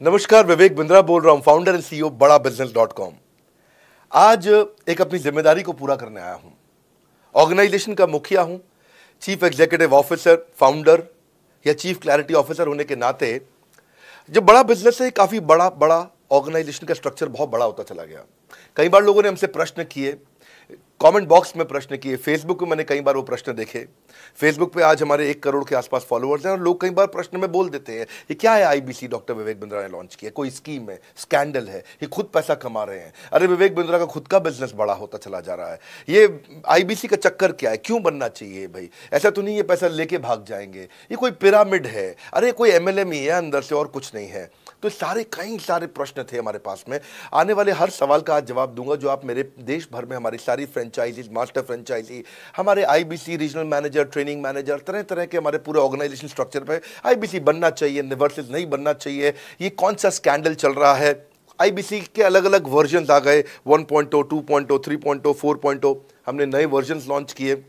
नमस्कार, विवेक बिंद्रा बोल रहा हूं, फाउंडर एंड सीईओ बड़ा बिजनेस.com। आज एक अपनी जिम्मेदारी को पूरा करने आया हूं। ऑर्गेनाइजेशन का मुखिया हूं, चीफ एग्जीक्यूटिव ऑफिसर, फाउंडर या चीफ क्लैरिटी ऑफिसर होने के नाते जब बड़ा बिजनेस है, काफी बड़ा ऑर्गेनाइजेशन का स्ट्रक्चर बहुत बड़ा होता चला गया। कई बार लोगों ने हमसे प्रश्न किए, कमेंट बॉक्स में प्रश्न किए, फेसबुक पे मैंने कई बार वो प्रश्न देखे। फेसबुक पे आज हमारे 1 करोड़ के आसपास फॉलोअर्स हैं और लोग कई बार प्रश्न में बोल देते हैं, ये क्या है आईबीसी डॉक्टर विवेक बिंद्रा ने लॉन्च किया, कोई स्कीम है, स्कैंडल है, ये खुद पैसा कमा रहे हैं। अरे विवेक बिंद्रा का खुद का बिजनेस बड़ा होता चला जा रहा है, ये आईबीसी का चक्कर क्या है, क्यों बनना चाहिए भाई? ऐसा तो नहीं ये पैसा लेके भाग जाएंगे, ये कोई पिरामिड है, अरे कोई एमएलएम ही है अंदर से और कुछ नहीं है। तो कई सारे प्रश्न थे हमारे पास में। आने वाले हर सवाल का आज जवाब दूंगा जो आप मेरे देश भर में हमारी सारी फ्रेंचाइजीज, मास्टर फ्रेंचाइजी, हमारे IBC regional manager, training manager, तरह तरह के हमारे पूरे ऑर्गेनाइजेशन स्ट्रक्चर पे आईबीसी बनना चाहिए वर्सेस नहीं बनना चाहिए, ये कौन सा स्कैंडल चल रहा है। आईबीसी के अलग अलग वर्जन आ गए, 1.0, 2.0, 3.0, 4.0, हमने नए वर्जन लॉन्च किए।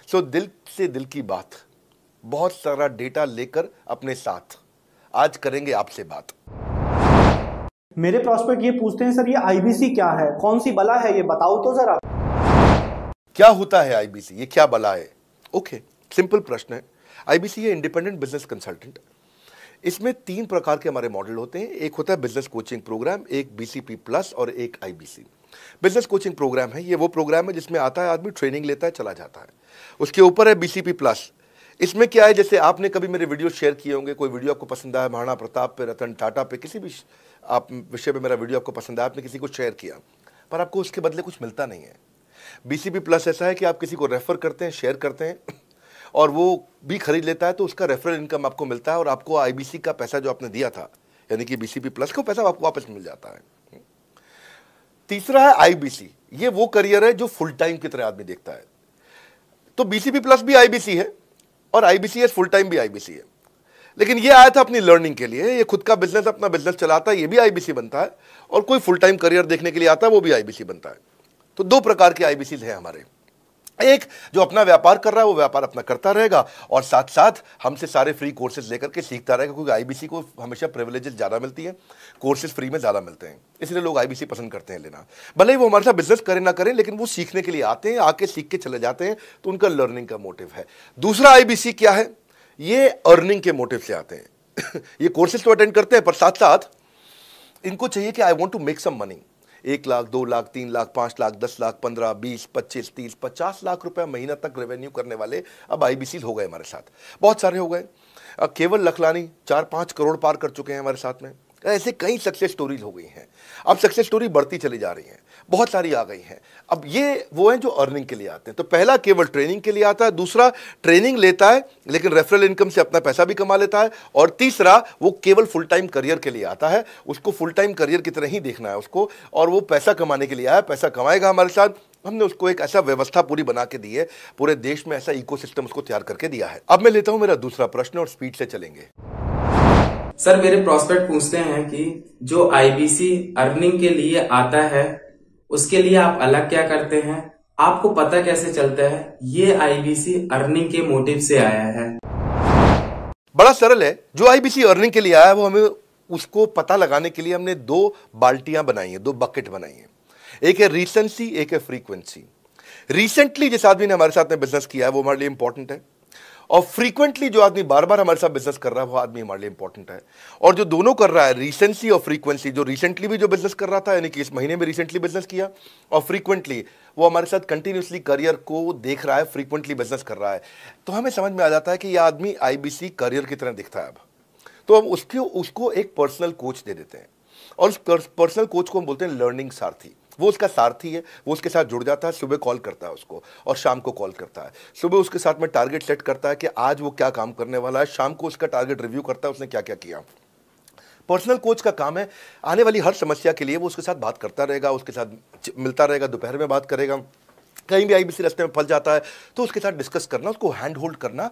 सो दिल से दिल की बात, बहुत सारा डेटा लेकर अपने साथ आज करेंगे आपसे बात। मेरे प्रॉस्पेक्ट ये पूछते हैं, सर ये आईबीसी क्या है, कौन सी बला है, ये बताओ तो जरा। क्या होता है आईबीसी, ये क्या बला है? ओके, सिंपल प्रश्न है। आईबीसी है इंडिपेंडेंट बिजनेस कंसल्टेंट। इसमें 3 प्रकार के हमारे मॉडल होते हैं। एक होता है बिजनेस कोचिंग प्रोग्राम, एक बीसीपी प्लस और एक आईबीसी। बिजनेस कोचिंग प्रोग्राम है, ये वो प्रोग्राम है जिसमें आता है आदमी, ट्रेनिंग लेता है, चला जाता है। उसके ऊपर है बीसीपी प्लस। इसमें क्या है, जैसे आपने कभी मेरे वीडियो शेयर किए होंगे, कोई वीडियो आपको पसंद आया, महाराणा प्रताप पे, रतन टाटा पे, किसी भी आप विषय पे मेरा वीडियो आपको पसंद आया, आपने किसी को शेयर किया, पर आपको उसके बदले कुछ मिलता नहीं है। बीसीपी प्लस ऐसा है कि आप किसी को रेफर करते हैं, शेयर करते हैं और वो भी खरीद लेता है, तो उसका रेफरल इनकम आपको मिलता है और आपको आईबीसी का पैसा जो आपने दिया था, यानी कि बीसीपी प्लस का पैसा आपको वापस मिल जाता है। तीसरा है आईबीसी। ये वो करियर है जो फुल टाइम की तरह आदमी देखता है। तो बीसीपी प्लस भी आईबीसी है और आईबीसीएस फुल टाइम भी आईबीसी है। लेकिन ये आया था अपनी लर्निंग के लिए, ये खुद का बिजनेस, अपना बिजनेस चलाता है, ये भी आईबीसी बनता है, और कोई फुल टाइम करियर देखने के लिए आता है, वो भी आईबीसी बनता है। तो 2 प्रकार के आईबीसी हैं हमारे। एक जो अपना व्यापार कर रहा है वो व्यापार अपना करता रहेगा और साथ साथ हमसे सारे फ्री कोर्सेज लेकर के सीखता रहेगा, क्योंकि आईबीसी को हमेशा प्रिविलेजेस ज़्यादा मिलती हैं, कोर्सेज फ्री में ज़्यादा मिलते हैं, इसलिए लोग आईबीसी पसंद करते हैं लेना। भले ही वो हमारे साथ बिजनेस करें ना करें, लेकिन वो सीखने के लिए आते हैं, आके सीख के चले जाते हैं, तो उनका लर्निंग का मोटिव है। दूसरा आईबीसी क्या है, ये अर्निंग के मोटिव से आते हैं। ये कोर्सेज तो अटेंड करते हैं, पर साथ साथ इनको चाहिए कि I want to make some money. 1 lakh, 2 lakh, 3 lakh, 5 lakh, 10 lakh, 15, 20, 25, 30, 50 lakh रुपए महीना तक रेवेन्यू करने वाले अब आईबीसी हो गए हमारे साथ, बहुत सारे हो गए। केवल लखलानी 4-5 करोड़ पार कर चुके हैं हमारे साथ में। ऐसे कई सक्सेस स्टोरीज हो गई हैं। अब सक्सेस स्टोरी बढ़ती चली जा रही हैं, बहुत सारी आ गई हैं। अब ये वो हैं जो अर्निंग के लिए आते हैं। तो पहला केवल ट्रेनिंग के लिए आता है, दूसरा ट्रेनिंग लेता है लेकिन रेफरल इनकम से अपना पैसा भी कमा लेता है, और तीसरा वो केवल फुल टाइम करियर के लिए आता है। उसको फुल टाइम करियर की तरह ही देखना है उसको, और वो पैसा कमाने के लिए आया, पैसा कमाएगा हमारे साथ। हमने उसको एक ऐसा व्यवस्था पूरी बना के दी है, पूरे देश में ऐसा इकोसिस्टम उसको तैयार करके दिया है। अब मैं लेता हूं मेरा दूसरा प्रश्न और स्पीड से चलेंगे। सर मेरे प्रॉस्पेक्ट पूछते हैं कि जो आईबीसी अर्निंग के लिए आता है उसके लिए आप अलग क्या करते हैं, आपको पता कैसे चलता है ये आईबीसी अर्निंग के मोटिव से आया है? बड़ा सरल है। जो आईबीसी अर्निंग के लिए आया है वो हमें उसको पता लगाने के लिए हमने 2 बाल्टियां बनाई हैं, 2 बकेट बनाई हैं। एक है रीसेंसी, एक है फ्रीक्वेंसी। रिसेंटली जिस आदमी ने हमारे साथ में बिजनेस किया है वो हमारे लिए इंपॉर्टेंट है, और फ्रीक्वेंटली जो आदमी बार बार हमारे साथ बिजनेस कर रहा है वो आदमी हमारे लिए इंपॉर्टेंट है। और जो दोनों कर रहा है, रीसेंसी और फ्रीक्वेंसी, जो रिसेंटली भी जो बिजनेस कर रहा था, यानी कि इस महीने में रिसेंटली बिजनेस किया, और फ्रीक्वेंटली वो हमारे साथ कंटिन्यूसली करियर को देख रहा है, फ्रीक्वेंटली बिजनेस कर रहा है, तो हमें समझ में आ जाता है कि यह आदमी आईबीसी करियर की तरह दिखता है। अब तो हम उसको एक पर्सनल कोच दे देते हैं, और उस पर्सनल कोच को हम बोलते हैं लर्निंग सारथी। वो उसका सारथी है, वो उसके साथ जुड़ जाता है, सुबह कॉल करता है उसको और शाम को कॉल करता है। सुबह उसके साथ में टारगेट सेट करता है कि आज वो क्या काम करने वाला है, शाम को उसका टारगेट रिव्यू करता है उसने क्या क्या किया। पर्सनल कोच का काम है आने वाली हर समस्या के लिए वो उसके साथ बात करता रहेगा, उसके साथ मिलता रहेगा, दोपहर में बात करेगा, कहीं भी आईबीसी रास्ते में फंस जाता है तो उसके साथ डिस्कस करना, उसको हैंड होल्ड करना।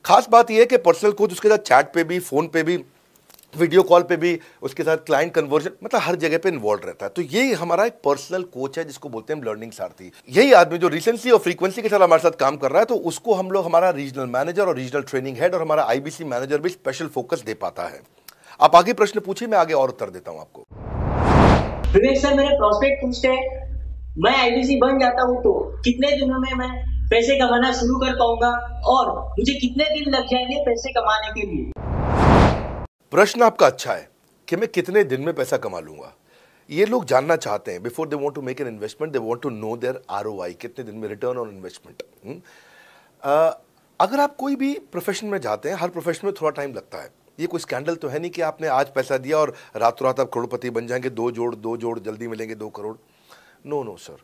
खास बात यह है कि पर्सनल कोच उसके साथ चैट पे भी, फोन पे भी, वीडियो कॉल पे भी, उसके साथ क्लाइंट कन्वर्जन, मतलब हर जगह पे इन्वॉल्व रहता है। तो ये हमारा एक पर्सनल कोच है जिसको बोलते हैं लर्निंग सारथी। यही आदमी जो रिसेंसी और फ्रीक्वेंसी के साथ हमारे साथ काम कर रहा है, तो उसको हम लोग हमारा रीजनल मैनेजर और रीजनल ट्रेनिंग हेड और हमारा आईबीसी मैनेजर भी स्पेशल फोकस दे पाता है। आप आगे प्रश्न पूछिए, मैं आगे और उत्तर देता हूं आपको। विवेक सर, मेरे प्रोस्पेक्ट पूछते हैं, मैं आईबीसी बन जाता हूँ तो कितने दिनों में मैं पैसे कमाना शुरू कर पाऊंगा और मुझे कितने दिन लग जाएंगे पैसे कमाने के लिए? प्रश्न आपका अच्छा है कि मैं कितने दिन में पैसा कमा लूंगा। ये लोग जानना चाहते हैं, before they want to make an investment they want to know their ROI, कितने दिन में रिटर्न ऑन इन्वेस्टमेंट। अगर आप कोई भी प्रोफेशन में जाते हैं, हर प्रोफेशन में थोड़ा टाइम लगता है। ये कोई स्कैंडल तो है नहीं कि आपने आज पैसा दिया और रातों रात आप करोड़पति बन जाएंगे, दो जोड़ जल्दी मिलेंगे 2 करोड़। नो सर,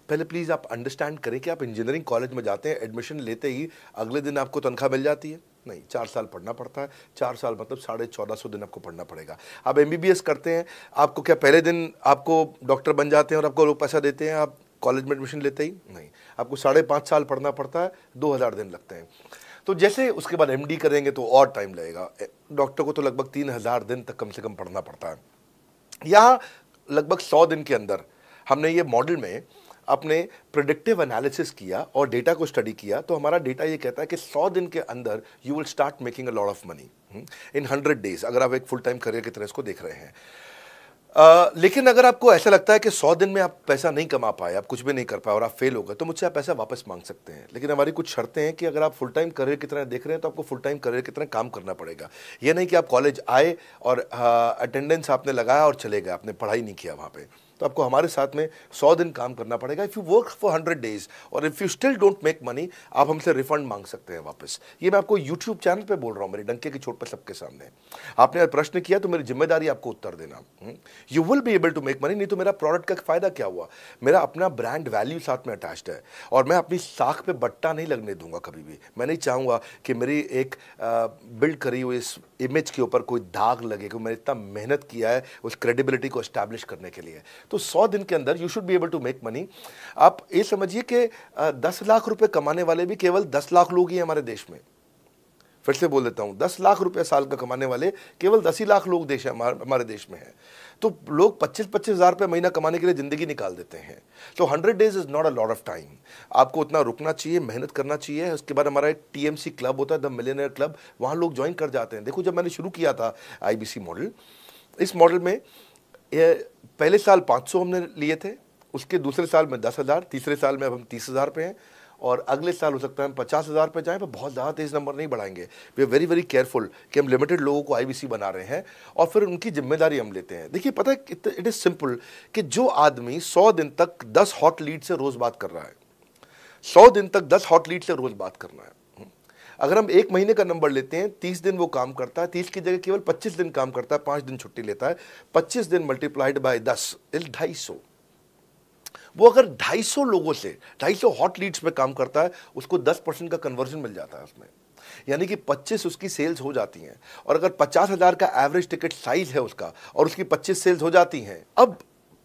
पहले प्लीज़ आप अंडरस्टैंड करें कि आप इंजीनियरिंग कॉलेज में जाते हैं, एडमिशन लेते ही अगले दिन आपको तनख्वाह मिल जाती है? नहीं, 4 साल पढ़ना पड़ता है। 4 साल मतलब 1450 दिन आपको पढ़ना पड़ेगा। आप एमबीबीएस करते हैं, आपको क्या पहले दिन आपको डॉक्टर बन जाते हैं और आपको लोग पैसा देते हैं आप कॉलेज में एडमिशन लेते ही? नहीं, आपको 5.5 साल पढ़ना पड़ता है, 2000 दिन लगते हैं। तो जैसे उसके बाद एमडी करेंगे तो और टाइम लगेगा। डॉक्टर को तो लगभग 3000 दिन तक कम से कम पढ़ना पड़ता है। यहाँ लगभग 100 दिन के अंदर हमने ये मॉडल में अपने प्रेडिक्टिव एनालिसिस किया और डेटा को स्टडी किया, तो हमारा डेटा ये कहता है कि 100 दिन के अंदर you will start making a lot of money in 100 days, अगर आप एक फुल टाइम करियर की तरह इसको देख रहे हैं। लेकिन अगर आपको ऐसा लगता है कि 100 दिन में आप पैसा नहीं कमा पाए, आप कुछ भी नहीं कर पाए और आप फेल हो गए, तो मुझसे आप पैसा वापस मांग सकते हैं। लेकिन हमारी कुछ शर्तें हैं कि अगर आप फुल टाइम करियर की तरह देख रहे हैं तो आपको फुल टाइम करियर की तरह काम करना पड़ेगा। ये नहीं कि आप कॉलेज आए और अटेंडेंस आपने लगाया और चले गए, आपने पढ़ाई नहीं किया वहाँ पे। तो आपको हमारे साथ में 100 दिन काम करना पड़ेगा। If you work for 100 days और if you still don't make money, आप हमसे रिफंड मांग सकते हैं वापस। ये मैं आपको यूट्यूब चैनल पे बोल रहा हूँ, मेरे डंके की चोट पर सबके सामने। आपने प्रश्न किया तो मेरी जिम्मेदारी आपको उत्तर देना। You will be able to make money, नहीं तो मेरा प्रोडक्ट का फायदा क्या हुआ? मेरा अपना ब्रांड वैल्यू साथ में अटैच्ड है और मैं अपनी साख पे बट्टा नहीं लगने दूंगा कभी भी। मैं नहीं चाहूँगा कि मेरी एक बिल्ड करी हुई इस इमेज के ऊपर कोई दाग लगे कि मैंने इतना मेहनत किया है उस क्रेडिबिलिटी को एस्टैब्लिश करने के लिए। तो 100 दिन के अंदर you should be able to make money. आप ये समझिए कि 10 लाख रुपए कमाने वाले भी केवल 10 लाख लोग ही हैं हमारे देश में। फिर से बोल देता हूं, 10 लाख रुपए साल का कमाने वाले केवल 10 ही लाख लोग देश हमारे देश में हैं। तो लोग 25-25 हज़ार रुपये महीना कमाने के लिए ज़िंदगी निकाल देते हैं। तो 100 days is not a lot of time. आपको उतना रुकना चाहिए, मेहनत करना चाहिए। उसके बाद हमारा एक टीएमसी क्लब होता है, द मिलियनेयर क्लब, वहाँ लोग ज्वाइन कर जाते हैं। देखो, जब मैंने शुरू किया था आईबीसी मॉडल, इस मॉडल में पहले साल 500 हमने लिए थे, उसके दूसरे साल में 10,000, तीसरे साल में अब हम 30,000 पे हैं और अगले साल हो सकता है हम 50,000 पे जाएं, पर बहुत ज़्यादा तेज़ नंबर नहीं बढ़ाएंगे। We are very very careful कि हम लिमिटेड लोगों को आईबीसी बना रहे हैं और फिर उनकी जिम्मेदारी हम लेते हैं। देखिए, पता है इट इज़ सिंपल कि जो आदमी 100 दिन तक 10 हॉट लीड से रोज़ बात कर रहा है, 100 दिन तक 10 हॉट लीड से रोज़ बात करना है। अगर हम 1 महीने का नंबर लेते हैं, 30 दिन वो काम करता है, 30 की जगह केवल 25 दिन काम करता है, 5 दिन छुट्टी लेता है, 25 दिन मल्टीप्लाइड बाय 10 इज 250। वो अगर 250 लोगों से 250 हॉट लीड्स पे काम करता है, उसको 10% का कन्वर्जन मिल जाता है उसमें, यानी कि 25 उसकी सेल्स हो जाती हैं। और अगर 50,000 का एवरेज टिकट साइज है उसका और उसकी 25 सेल्स हो जाती हैं, अब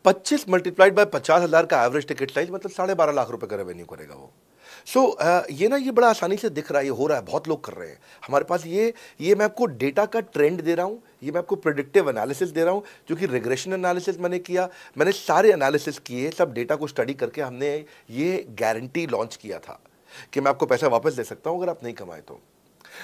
25 मल्टीप्लाइड बाय 50,000 का एवरेज टिकट साइज मतलब 12.5 लाख रुपए का रेवेन्यू करेगा वो। ये बड़ा आसानी से दिख रहा है, ये हो रहा है, बहुत लोग कर रहे हैं हमारे पास। ये मैं आपको डेटा का ट्रेंड दे रहा हूँ, ये मैं आपको प्रेडिक्टिव एनालिसिस दे रहा हूँ, जो कि रिग्रेशन एनालिसिस मैंने किया, मैंने सारे एनालिसिस किए, सब डेटा को स्टडी करके हमने ये गारंटी लॉन्च किया था कि मैं आपको पैसा वापस दे सकता हूँ अगर आप नहीं कमाए तो।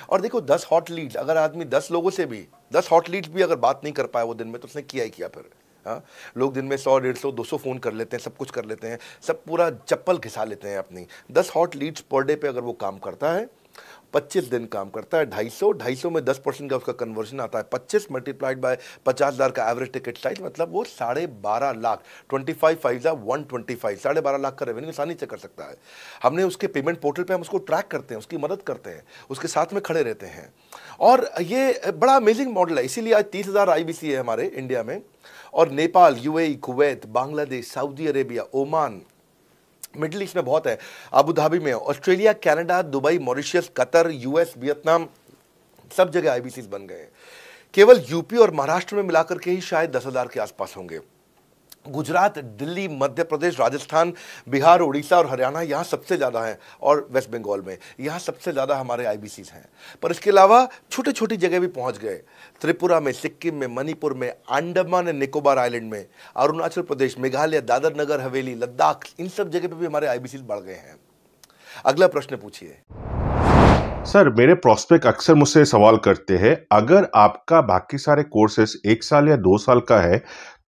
और देखो, 10 हॉट लीड्स, अगर आदमी 10 लोगों से भी 10 हॉट लीड्स भी अगर बात नहीं कर पाया वो दिन में, तो उसने किया ही किया फिर। हाँ, लोग दिन में 100, 150, 200 फ़ोन कर लेते हैं, सब कुछ कर लेते हैं, सब पूरा चप्पल घिसा लेते हैं अपनी। 10 हॉट लीड्स पर डे पे अगर वो काम करता है, 25 दिन काम करता है, 250 में 10% का उसका कन्वर्जन आता है, 25 मल्टीप्लाइड बाय 50,000 का एवरेज टिकट साइज मतलब वो 12.5 लाख, 25 5 125, 12.5 लाख का रेवेन्यू आसानी से कर सकता है। हमने उसके पेमेंट पोर्टल पे हम उसको ट्रैक करते हैं, उसकी मदद करते हैं, उसके साथ में खड़े रहते हैं। और ये बड़ा अमेजिंग मॉडल है, इसीलिए आज 30,000 आईबीसी है हमारे इंडिया में। और Nepal, UAE, Kuwait, Bangladesh, Saudi Arabia, Oman, middle east में बहुत है, अबू धाबी में, Australia, Canada, Dubai, Mauritius, Qatar, US, Vietnam, सब जगह आईबीसी बन गए हैं। केवल यूपी और महाराष्ट्र में मिलाकर के ही शायद 10,000 के आसपास होंगे। गुजरात, दिल्ली, मध्य प्रदेश, राजस्थान, बिहार, उड़ीसा और हरियाणा यहाँ सबसे ज़्यादा हैं, और वेस्ट बंगाल में यहाँ सबसे ज़्यादा हमारे आईबीसीज हैं। पर इसके अलावा छोटी छोटी जगह भी पहुँच गए, त्रिपुरा में, सिक्किम में, मणिपुर में, अंडमान एंड निकोबार आइलैंड में, अरुणाचल प्रदेश, मेघालय, दादर नगर हवेली, लद्दाख, इन सब जगह पे भी हमारे आईबीसीज बढ़ गए हैं। अगला प्रश्न पूछिए। सर, मेरे प्रोस्पेक्ट अक्सर मुझसे सवाल करते हैं, अगर आपका बाकी सारे कोर्सेस 1 साल या 2 साल का है,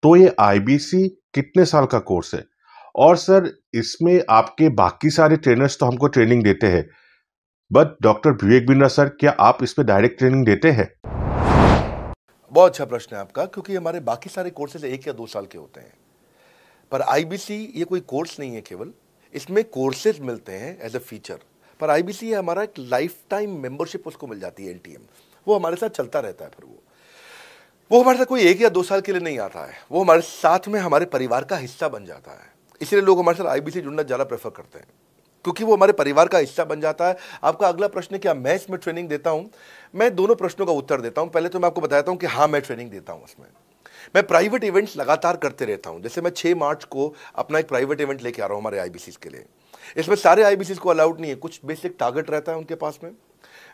तो ये आईबीसी कितने साल का कोर्स है? और सर, इसमें आपके बाकी सारे ट्रेनर्स तो हमको ट्रेनिंग देते हैं, but doctor Vivek Bindra sir, क्या आप इसमें डायरेक्ट ट्रेनिंग देते हैं? बहुत अच्छा प्रश्न है आपका, क्योंकि हमारे बाकी सारे कोर्सेज 1 या 2 साल के होते हैं, पर आईबीसी ये कोई कोर्स नहीं है केवल, इसमें कोर्सेज मिलते हैं एज अ फीचर। पर आईबीसी हमारा एक लाइफ टाइम मेंबरशिप उसको मिल जाती है, एलटीएम, वो हमारे साथ चलता रहता है। फिर वो हमारे साथ कोई 1 या 2 साल के लिए नहीं आता है, वो हमारे साथ में हमारे परिवार का हिस्सा बन जाता है। इसलिए लोग हमारे साथ आईबीसी जुड़ना ज़्यादा प्रेफर करते हैं, क्योंकि वो हमारे परिवार का हिस्सा बन जाता है। आपका अगला प्रश्न है, क्या मैं इसमें ट्रेनिंग देता हूं? मैं दोनों प्रश्नों का उत्तर देता हूं। पहले तो मैं आपको बताता हूं कि हाँ, मैं ट्रेनिंग देता हूं। इसमें मैं प्राइवेट इवेंट्स लगातार करते रहता हूं। जैसे मैं 6 मार्च को अपना एक प्राइवेट इवेंट लेके आ रहा हूं हमारे आईबीसी के लिए। इसमें सारे आईबीसी को अलाउड नहीं है, कुछ बेसिक टारगेट रहता है उनके पास में।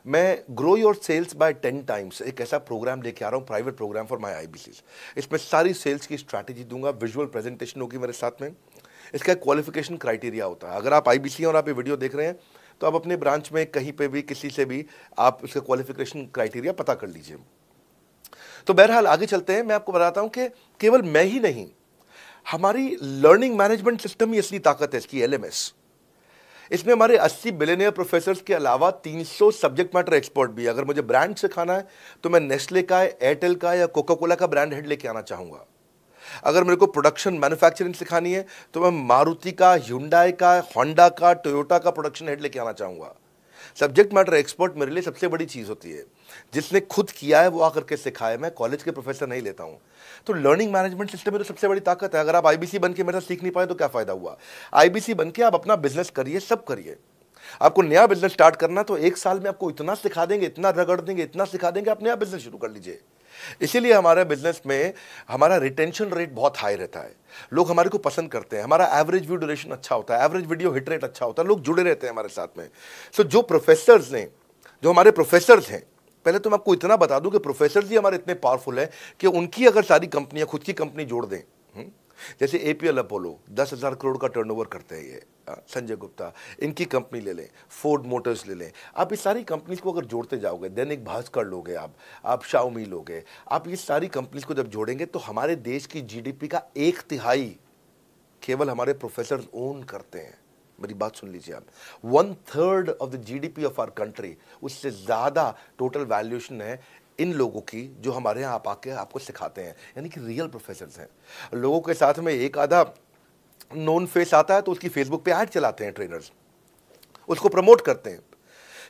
मैं grow your sales by 10 times एक ऐसा प्रोग्राम लेके आ रहा हूँ, private program for my IBC. इसमें सारी सेल्स की स्ट्रैटेजी दूंगा, विजुअल प्रेजेंटेशन होगी मेरे साथ में। इसका क्वालिफिकेशन क्राइटेरिया होता है। अगर आप आईबीसी और आप ये वीडियो देख रहे हैं, तो आप अपने ब्रांच में कहीं पे भी किसी से भी आप इसका क्वालिफिकेशन क्राइटेरिया पता कर लीजिए। तो बहरहाल आगे चलते हैं। मैं आपको बताता हूं कि केवल मैं ही नहीं, हमारी लर्निंग मैनेजमेंट सिस्टम ही असली ताकत है इसकी, एलएमएस। इसमें हमारे 80 बिलियनियर प्रोफेसर्स के अलावा 300 सब्जेक्ट मैटर एक्सपर्ट भी है। अगर मुझे ब्रांड सिखाना है, तो मैं नेस्ले का, एयरटेल का या कोका कोला का ब्रांड हेड लेके आना चाहूंगा। अगर मेरे को प्रोडक्शन मैन्युफैक्चरिंग सिखानी है, तो मैं मारुति का, ह्युंडई का, होंडा का, टोयोटा का प्रोडक्शन हेड लेके आना चाहूंगा। सब्जेक्ट मैटर एक्सपर्ट मेरे लिए सबसे बड़ी चीज़ होती है। जिसने खुद किया है वो आकर के सिखाए। मैं कॉलेज के प्रोफेसर नहीं लेता हूं। तो लर्निंग मैनेजमेंट सिस्टम में तो सबसे बड़ी ताकत है। अगर आप आईबीसी बन के मेरे साथ सीख नहीं पाए तो क्या फायदा हुआ? आईबीसी बन के आप अपना बिजनेस करिए, सब करिए। आपको नया बिजनेस स्टार्ट करना, तो 1 साल में आपको इतना सिखा देंगे, इतना रगड़ देंगे, इतना सिखा देंगे, आप नया बिजनेस शुरू कर लीजिए। इसीलिए हमारे बिजनेस में हमारा रिटेंशन रेट बहुत हाई रहता है। लोग हमारे को पसंद करते हैं। हमारा एवरेज व्यू ड्यूरेशन अच्छा होता है, एवरेज वीडियो हिट रेट अच्छा होता है, लोग जुड़े रहते हैं हमारे साथ में। सो जो प्रोफेसर्स ने, जो हमारे प्रोफेसर्स हैं, पहले तो मैं आपको इतना बता दूं कि प्रोफेसर्स ही हमारे इतने पावरफुल हैं कि उनकी अगर सारी कंपनियां खुद की कंपनी जोड़ दें, जैसे एपीएल अपोलो 10,000 करोड़ का टर्नओवर करते हैं ये, संजय गुप्ता, इनकी कंपनी ले लें, फोर्ड मोटर्स ले लें। आप इस सारी कंपनीज को अगर जोड़ते जाओगे, दैनिक भास्कर लोगे, आप शाओमी लोगे, आप ये सारी कंपनीज को जब जोड़ेंगे, तो हमारे देश की जीडीपी का 1/3 केवल हमारे प्रोफेसर ओन करते हैं। मेरी बात सुन लीजिए आप, 1/3 of the GDP of our country, उससे ज्यादा टोटल वैल्यूएशन है इन लोगों की जो हमारे यहाँ आप आके आपको सिखाते हैं, यानी कि रियल प्रोफेसर्स हैं। लोगों के साथ में एक आधा नोन फेस आता है, तो उसकी फेसबुक पे ऐड चलाते हैं ट्रेनर्स, उसको प्रमोट करते हैं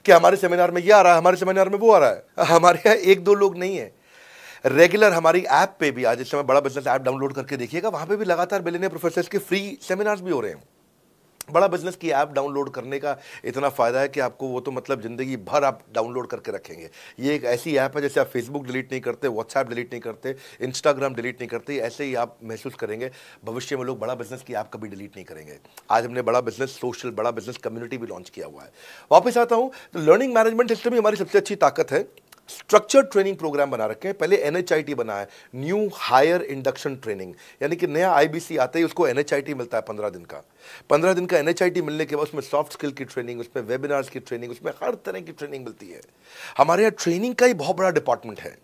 कि हमारे सेमिनार में ये आ रहा है, हमारे सेमिनार में वो आ रहा है। हमारे यहाँ 1-2 लोग नहीं है, रेगुलर हमारी ऐप पे भी, आज इस समय बड़ा बिजनेस ऐप डाउनलोड करके देखिएगा, वहां पे भी लगातार बिलियनियर प्रोफेसर्स के फ्री सेमिनार्स भी हो रहे हैं। बड़ा बिजनेस की ऐप डाउनलोड करने का इतना फायदा है कि आपको वो तो मतलब जिंदगी भर आप डाउनलोड करके रखेंगे। ये एक ऐसी ऐप है, जैसे आप फेसबुक डिलीट नहीं करते, व्हाट्सएप डिलीट नहीं करते, इंस्टाग्राम डिलीट नहीं करते, ऐसे ही आप महसूस करेंगे। भविष्य में लोग बड़ा बिजनेस की ऐप कभी डिलीट नहीं करेंगे। आज हमने बड़ा बिजनेस सोशल, बड़ा बिजनेस कम्युनिटी भी लॉन्च किया हुआ है। वापस आता हूं, तो लर्निंग मैनेजमेंट सिस्टम ही हमारी सबसे अच्छी ताकत है। स्ट्रक्चर्ड ट्रेनिंग प्रोग्राम बना रखे हैं। पहले एनएचआईटी बना है, न्यू हायर इंडक्शन ट्रेनिंग, यानी कि नया आईबीसी आता है उसको एनएचआईटी मिलता है 15 दिन का। 15 दिन का एनएचआईटी मिलने के बाद उसमें सॉफ्ट स्किल की ट्रेनिंग, उसमें वेबिनार्स की ट्रेनिंग, उसमें हर तरह की ट्रेनिंग मिलती है। हमारे यहाँ ट्रेनिंग का ही बहुत बड़ा डिपार्टमेंट है।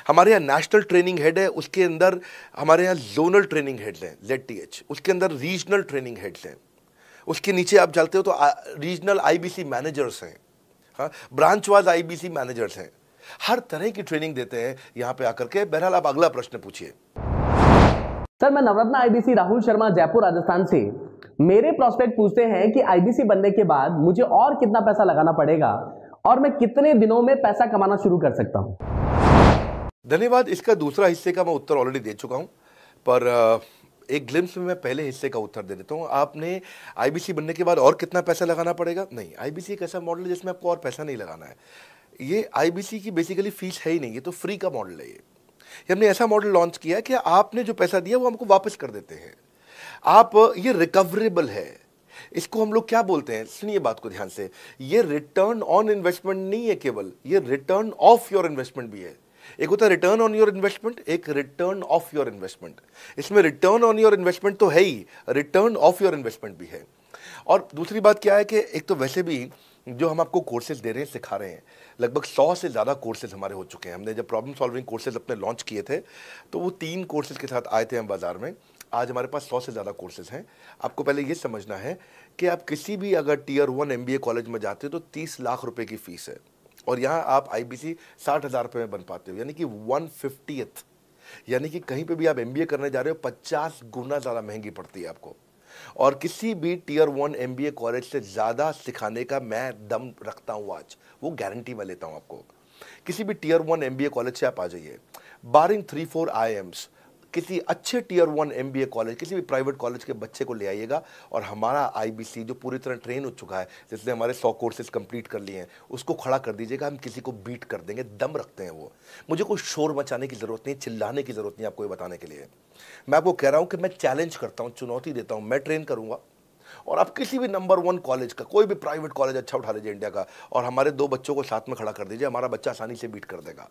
हमारे यहाँ नेशनल ट्रेनिंग हेड है, उसके अंदर हमारे यहाँ जोनल ट्रेनिंग हेड्स हैं, ZTH, उसके अंदर रीजनल ट्रेनिंग हेड्स हैं, उसके नीचे आप चलते हो तो रीजनल आईबीसी मैनेजर्स हैं, हाँ, ब्रांच वाइज आईबीसी मैनेजर्स हैं। हर तरह की ट्रेनिंग देते हैं यहाँ पे आकर के। बहरहाल आप अगला प्रश्न पूछिए। सर, मैं नवरत्न आईबीसी राहुल शर्मा, जयपुर राजस्थान से। मेरे प्रोस्पेक्ट पूछते हैं कि आईबीसी बनने के बाद मुझे और कितना पैसा लगाना पड़ेगा और मैं कितने दिनों में पैसा कमाना शुरू कर सकता हूं? धन्यवाद। इसका दूसरा हिस्से का मैं उत्तर ऑलरेडी दे चुका हूं, पर एक ग्लिम्स में मैं पहले हिस्से का उत्तर दे देता हूं। आपने आईबीसी बनने के बाद और कितना पैसा लगाना पड़ेगा? नहीं, आईबीसी एक ऐसा मॉडल है जिसमें आपको और पैसा नहीं लगाना है। ये आईबीसी की बेसिकली फीस है ही नहीं, ये तो फ्री का मॉडल है। ये हमने ऐसा मॉडल लॉन्च किया कि आपने जो पैसा दिया वो हमको वापस कर देते हैं आप। ये रिकवरेबल है। इसको हम लोग क्या बोलते हैं, सुनिए बात को ध्यान से, ये रिटर्न ऑन इन्वेस्टमेंट नहीं है केवल, ये रिटर्न ऑफ योर इन्वेस्टमेंट भी है। एक होता है रिटर्न ऑन योर इन्वेस्टमेंट, एक रिटर्न ऑफ योर इन्वेस्टमेंट। इसमें रिटर्न ऑन योर इन्वेस्टमेंट तो है ही, रिटर्न ऑफ योर इन्वेस्टमेंट भी है। और दूसरी बात क्या है कि एक तो वैसे भी जो हम आपको कोर्सेज दे रहे हैं, सिखा रहे हैं, लगभग 100 से ज़्यादा कोर्सेज हमारे हो चुके हैं। हमने जब प्रॉब्लम सॉल्विंग कोर्सेज अपने लॉन्च किए थे तो वो 3 कोर्सेज के साथ आए थे हम बाज़ार में। आज हमारे पास 100 से ज़्यादा कोर्सेज हैं। आपको पहले ये समझना है कि आप किसी भी अगर टियर 1 MBA कॉलेज में जाते हो तो 30 लाख रुपए की फ़ीस है, और यहाँ आप IBC 60,000 रुपये में बन पाते हो, यानी कि 1/50th। यानी कि कहीं पे भी आप MBA करने जा रहे हो 50 गुना ज़्यादा महंगी पड़ती है आपको। और किसी भी टियर 1 MBA कॉलेज से ज़्यादा सिखाने का मैं दम रखता हूँ आज, वो गारंटी मैं लेता हूँ आपको। किसी भी टियर 1 MBA कॉलेज से आप आ जाइए, बारिंग 3-4 IIMs, किसी अच्छे टियर 1 MBA कॉलेज, किसी भी प्राइवेट कॉलेज के बच्चे को ले आइएगा, और हमारा IBC जो पूरी तरह ट्रेन हो चुका है, जिसने हमारे 100 कोर्सेज कंप्लीट कर लिए हैं, उसको खड़ा कर दीजिएगा, हम किसी को बीट कर देंगे। दम रखते हैं वो। मुझे कोई शोर मचाने की ज़रूरत नहीं, चिल्लाने की ज़रूरत नहीं आपको ये बताने के लिए। मैं आपको कह रहा हूँ कि मैं चैलेंज करता हूँ, चुनौती देता हूँ, मैं ट्रेन करूँगा, और आप किसी भी नंबर 1 कॉलेज का, कोई भी प्राइवेट कॉलेज अच्छा उठा लीजिए इंडिया का, और हमारे 2 बच्चों को साथ में खड़ा कर दीजिए, हमारा बच्चा आसानी से बीट कर देगा।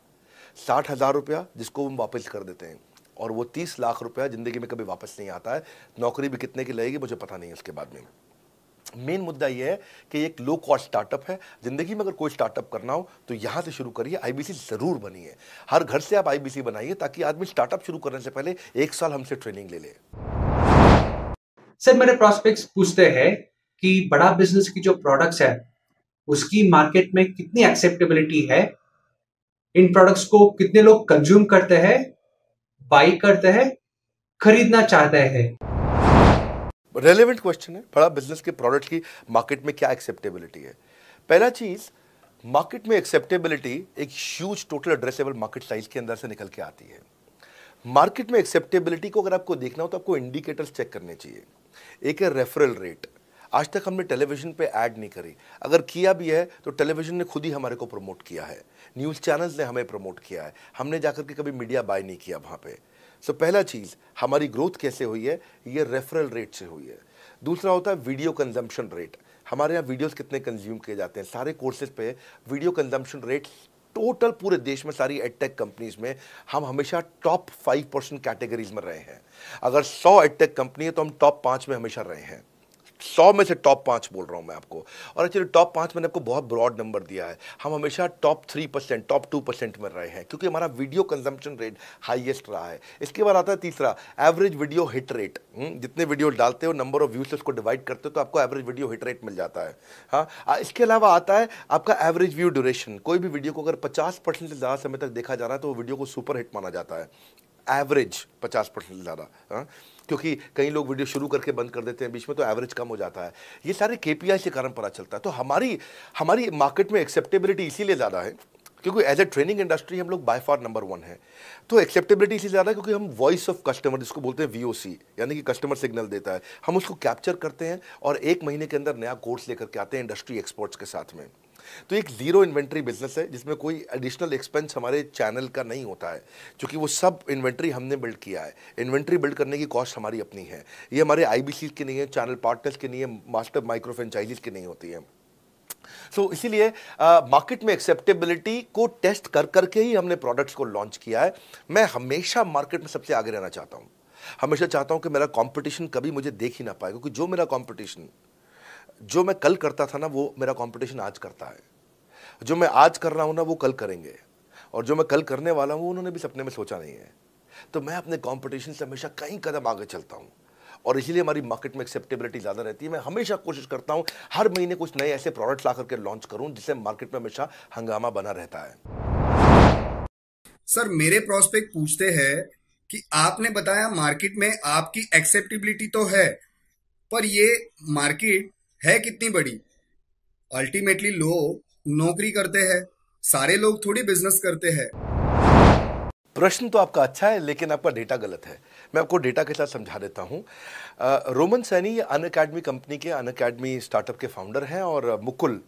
60,000 रुपया जिसको हम वापस कर देते हैं, और वो 30 लाख रुपया ज़िंदगी में कभी वापस नहीं आता है। नौकरी भी कितने की लगेगी मुझे पता नहीं है उसके बाद में। मेन मुद्दा ये है कि एक लो कॉस्ट स्टार्टअप है। ज़िंदगी में अगर कोई स्टार्टअप करना हो तो यहाँ से शुरू करिए, IBC ज़रूर बनिए। हर घर से आप IBC बनाइए, ताकि आदमी स्टार्टअप शुरू करने से पहले 1 साल हमसे ट्रेनिंग ले ले। सर मेरे प्रोस्पेक्ट्स पूछते हैं कि बड़ा बिजनेस की जो प्रोडक्ट्स है उसकी मार्केट में कितनी एक्सेप्टेबिलिटी है, इन प्रोडक्ट्स को कितने लोग कंज्यूम करते हैं, बाई करते हैं, खरीदना चाहते हैं। रेलेवेंट क्वेश्चन है। बड़ा बिजनेस के प्रोडक्ट की मार्केट में क्या एक्सेप्टेबिलिटी है? पहला चीज, मार्केट में एक्सेप्टेबिलिटी एक huge total addressable market size के अंदर से निकल के आती है। मार्केट में एक्सेप्टेबिलिटी को अगर आपको देखना हो तो आपको इंडिकेटर्स चेक करने चाहिए। एक है रेफरल रेट। आज तक हमने टेलीविजन पे ऐड नहीं करी, अगर किया भी है तो टेलीविजन ने खुद ही हमारे को प्रमोट किया है, न्यूज़ चैनल्स ने हमें प्रमोट किया है, हमने जाकर के कभी मीडिया बाय नहीं किया वहाँ पे। सो पहला चीज़, हमारी ग्रोथ कैसे हुई है, ये रेफरल रेट से हुई है। दूसरा होता है वीडियो कंजम्पशन रेट। हमारे यहाँ वीडियोस कितने कंज्यूम किए जाते हैं, सारे कोर्सेज पे वीडियो कंजम्पशन रेट टोटल पूरे देश में सारी एडटेक कंपनीज में हम हमेशा टॉप 5% कैटेगरीज में रहे हैं। अगर 100 एडटेक कंपनी है तो हम टॉप 5 में हमेशा रहे हैं। 100 में से टॉप 5 बोल रहा हूं मैं आपको, और एक्चुअली टॉप 5 मैंने आपको बहुत ब्रॉड नंबर दिया है। हम हमेशा टॉप 3%, टॉप 2% में रहे हैं, क्योंकि हमारा वीडियो कंजम्पशन रेट हाईएस्ट रहा है। इसके बाद आता है तीसरा, एवरेज वीडियो हिट रेट। जितने वीडियो डालते हो, नंबर ऑफ व्यूज से उसको डिवाइड करते हो तो आपको एवरेज वीडियो हिट रेट मिल जाता है। हाँ, इसके अलावा आता है आपका एवरेज व्यू ड्यूरेशन। कोई भी वीडियो को अगर 50% से ज़्यादा समय तक देखा जा रहा है तो वो वीडियो को सुपर हिट माना जाता है। एवरेज 50% से ज़्यादा, क्योंकि कई लोग वीडियो शुरू करके बंद कर देते हैं बीच में, तो एवरेज कम हो जाता है। ये सारे KPI के कारण पता चलता है। तो हमारी मार्केट में एक्सेप्टेबिलिटी इसीलिए ज़्यादा है क्योंकि एज ए ट्रेनिंग इंडस्ट्री हम लोग बाय फार नंबर 1 है। तो एक्सेप्टेबिलिटी इसलिए ज़्यादा है क्योंकि हम वॉइस ऑफ कस्टमर, जिसको बोलते हैं VOC, यानी कि कस्टमर सिग्नल देता है, हम उसको कैप्चर करते हैं और 1 महीने के अंदर नया कोर्स लेकर के आते हैं इंडस्ट्री एक्सपर्ट्स के साथ में। तो एक जीरो इन्वेंट्री बिजनेस है जिसमें कोई एडिशनल एक्सपेंस हमारे चैनल का नहीं होता है, क्योंकि वो सब इन्वेंट्री हमने बिल्ड किया है। इन्वेंट्री बिल्ड करने की कॉस्ट हमारी अपनी है, ये हमारे IBC की नहीं है, चैनल पार्टनर्स की नहीं है, मास्टर माइक्रो फ्रेंचाइजीज की नहीं होती है। सो इसीलिए मार्केट में एक्सेप्टेबिलिटी को टेस्ट कर करके ही हमने प्रोडक्ट्स को लॉन्च किया है। मैं हमेशा मार्केट में सबसे आगे रहना चाहता हूँ, हमेशा चाहता हूँ कि मेरा कंपटीशन कभी मुझे देख ही ना पाए, क्योंकि जो मेरा कंपटीशन, जो मैं कल करता था ना, वो मेरा कंपटीशन आज करता है। जो मैं आज कर रहा हूँ ना, वो कल करेंगे, और जो मैं कल करने वाला हूँ उन्होंने भी सपने में सोचा नहीं है। तो मैं अपने कंपटीशन से हमेशा कई कदम आगे चलता हूँ, और इसीलिए हमारी मार्केट में एक्सेप्टेबिलिटी ज़्यादा रहती है। मैं हमेशा कोशिश करता हूँ हर महीने कुछ नए ऐसे प्रोडक्ट्स ला करके लॉन्च करूँ जिससे मार्केट में हमेशा हंगामा बना रहता है। सर मेरे प्रोस्पेक्ट पूछते हैं कि आपने बताया मार्केट में आपकी एक्सेप्टेबिलिटी तो है, पर ये मार्केट है कितनी बड़ी? अल्टीमेटली लोग नौकरी करते हैं, सारे लोग थोड़ी बिजनेस करते हैं। प्रश्न तो आपका अच्छा है, लेकिन आपका डेटा गलत है। मैं आपको डेटा के साथ समझा देता हूँ। रोमन सैनी ये अनअकैडमी कंपनी के, अनअकैडमी स्टार्टअप के फाउंडर हैं, और मुकुल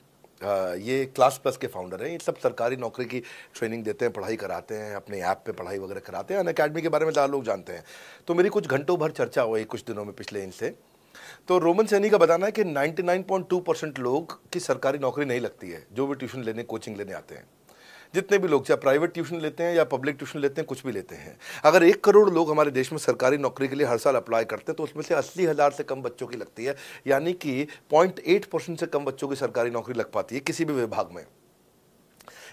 ये क्लास प्लस के फाउंडर हैं। ये सब सरकारी नौकरी की ट्रेनिंग देते हैं, पढ़ाई कराते हैं, अपने ऐप पे पढ़ाई वगैरह कराते हैं। अनअकैडमी के बारे में ज़्यादा लोग जानते हैं। तो मेरी कुछ घंटों भर चर्चा हुई कुछ दिनों में पिछले इनसे। तो रोमन सैनी का बताना है कि 99.2% लोग की सरकारी नौकरी नहीं लगती है, जो भी ट्यूशन लेने, कोचिंग लेने आते हैं। जितने भी लोग चाहे प्राइवेट ट्यूशन लेते हैं या पब्लिक ट्यूशन लेते हैं, कुछ भी लेते हैं, अगर 1 करोड़ लोग हमारे देश में सरकारी नौकरी के लिए हर साल अप्लाई करते हैं तो उसमें से 80,000 से कम बच्चों की लगती है, यानी कि 0.8% से कम बच्चों की सरकारी नौकरी लग पाती है किसी भी विभाग में।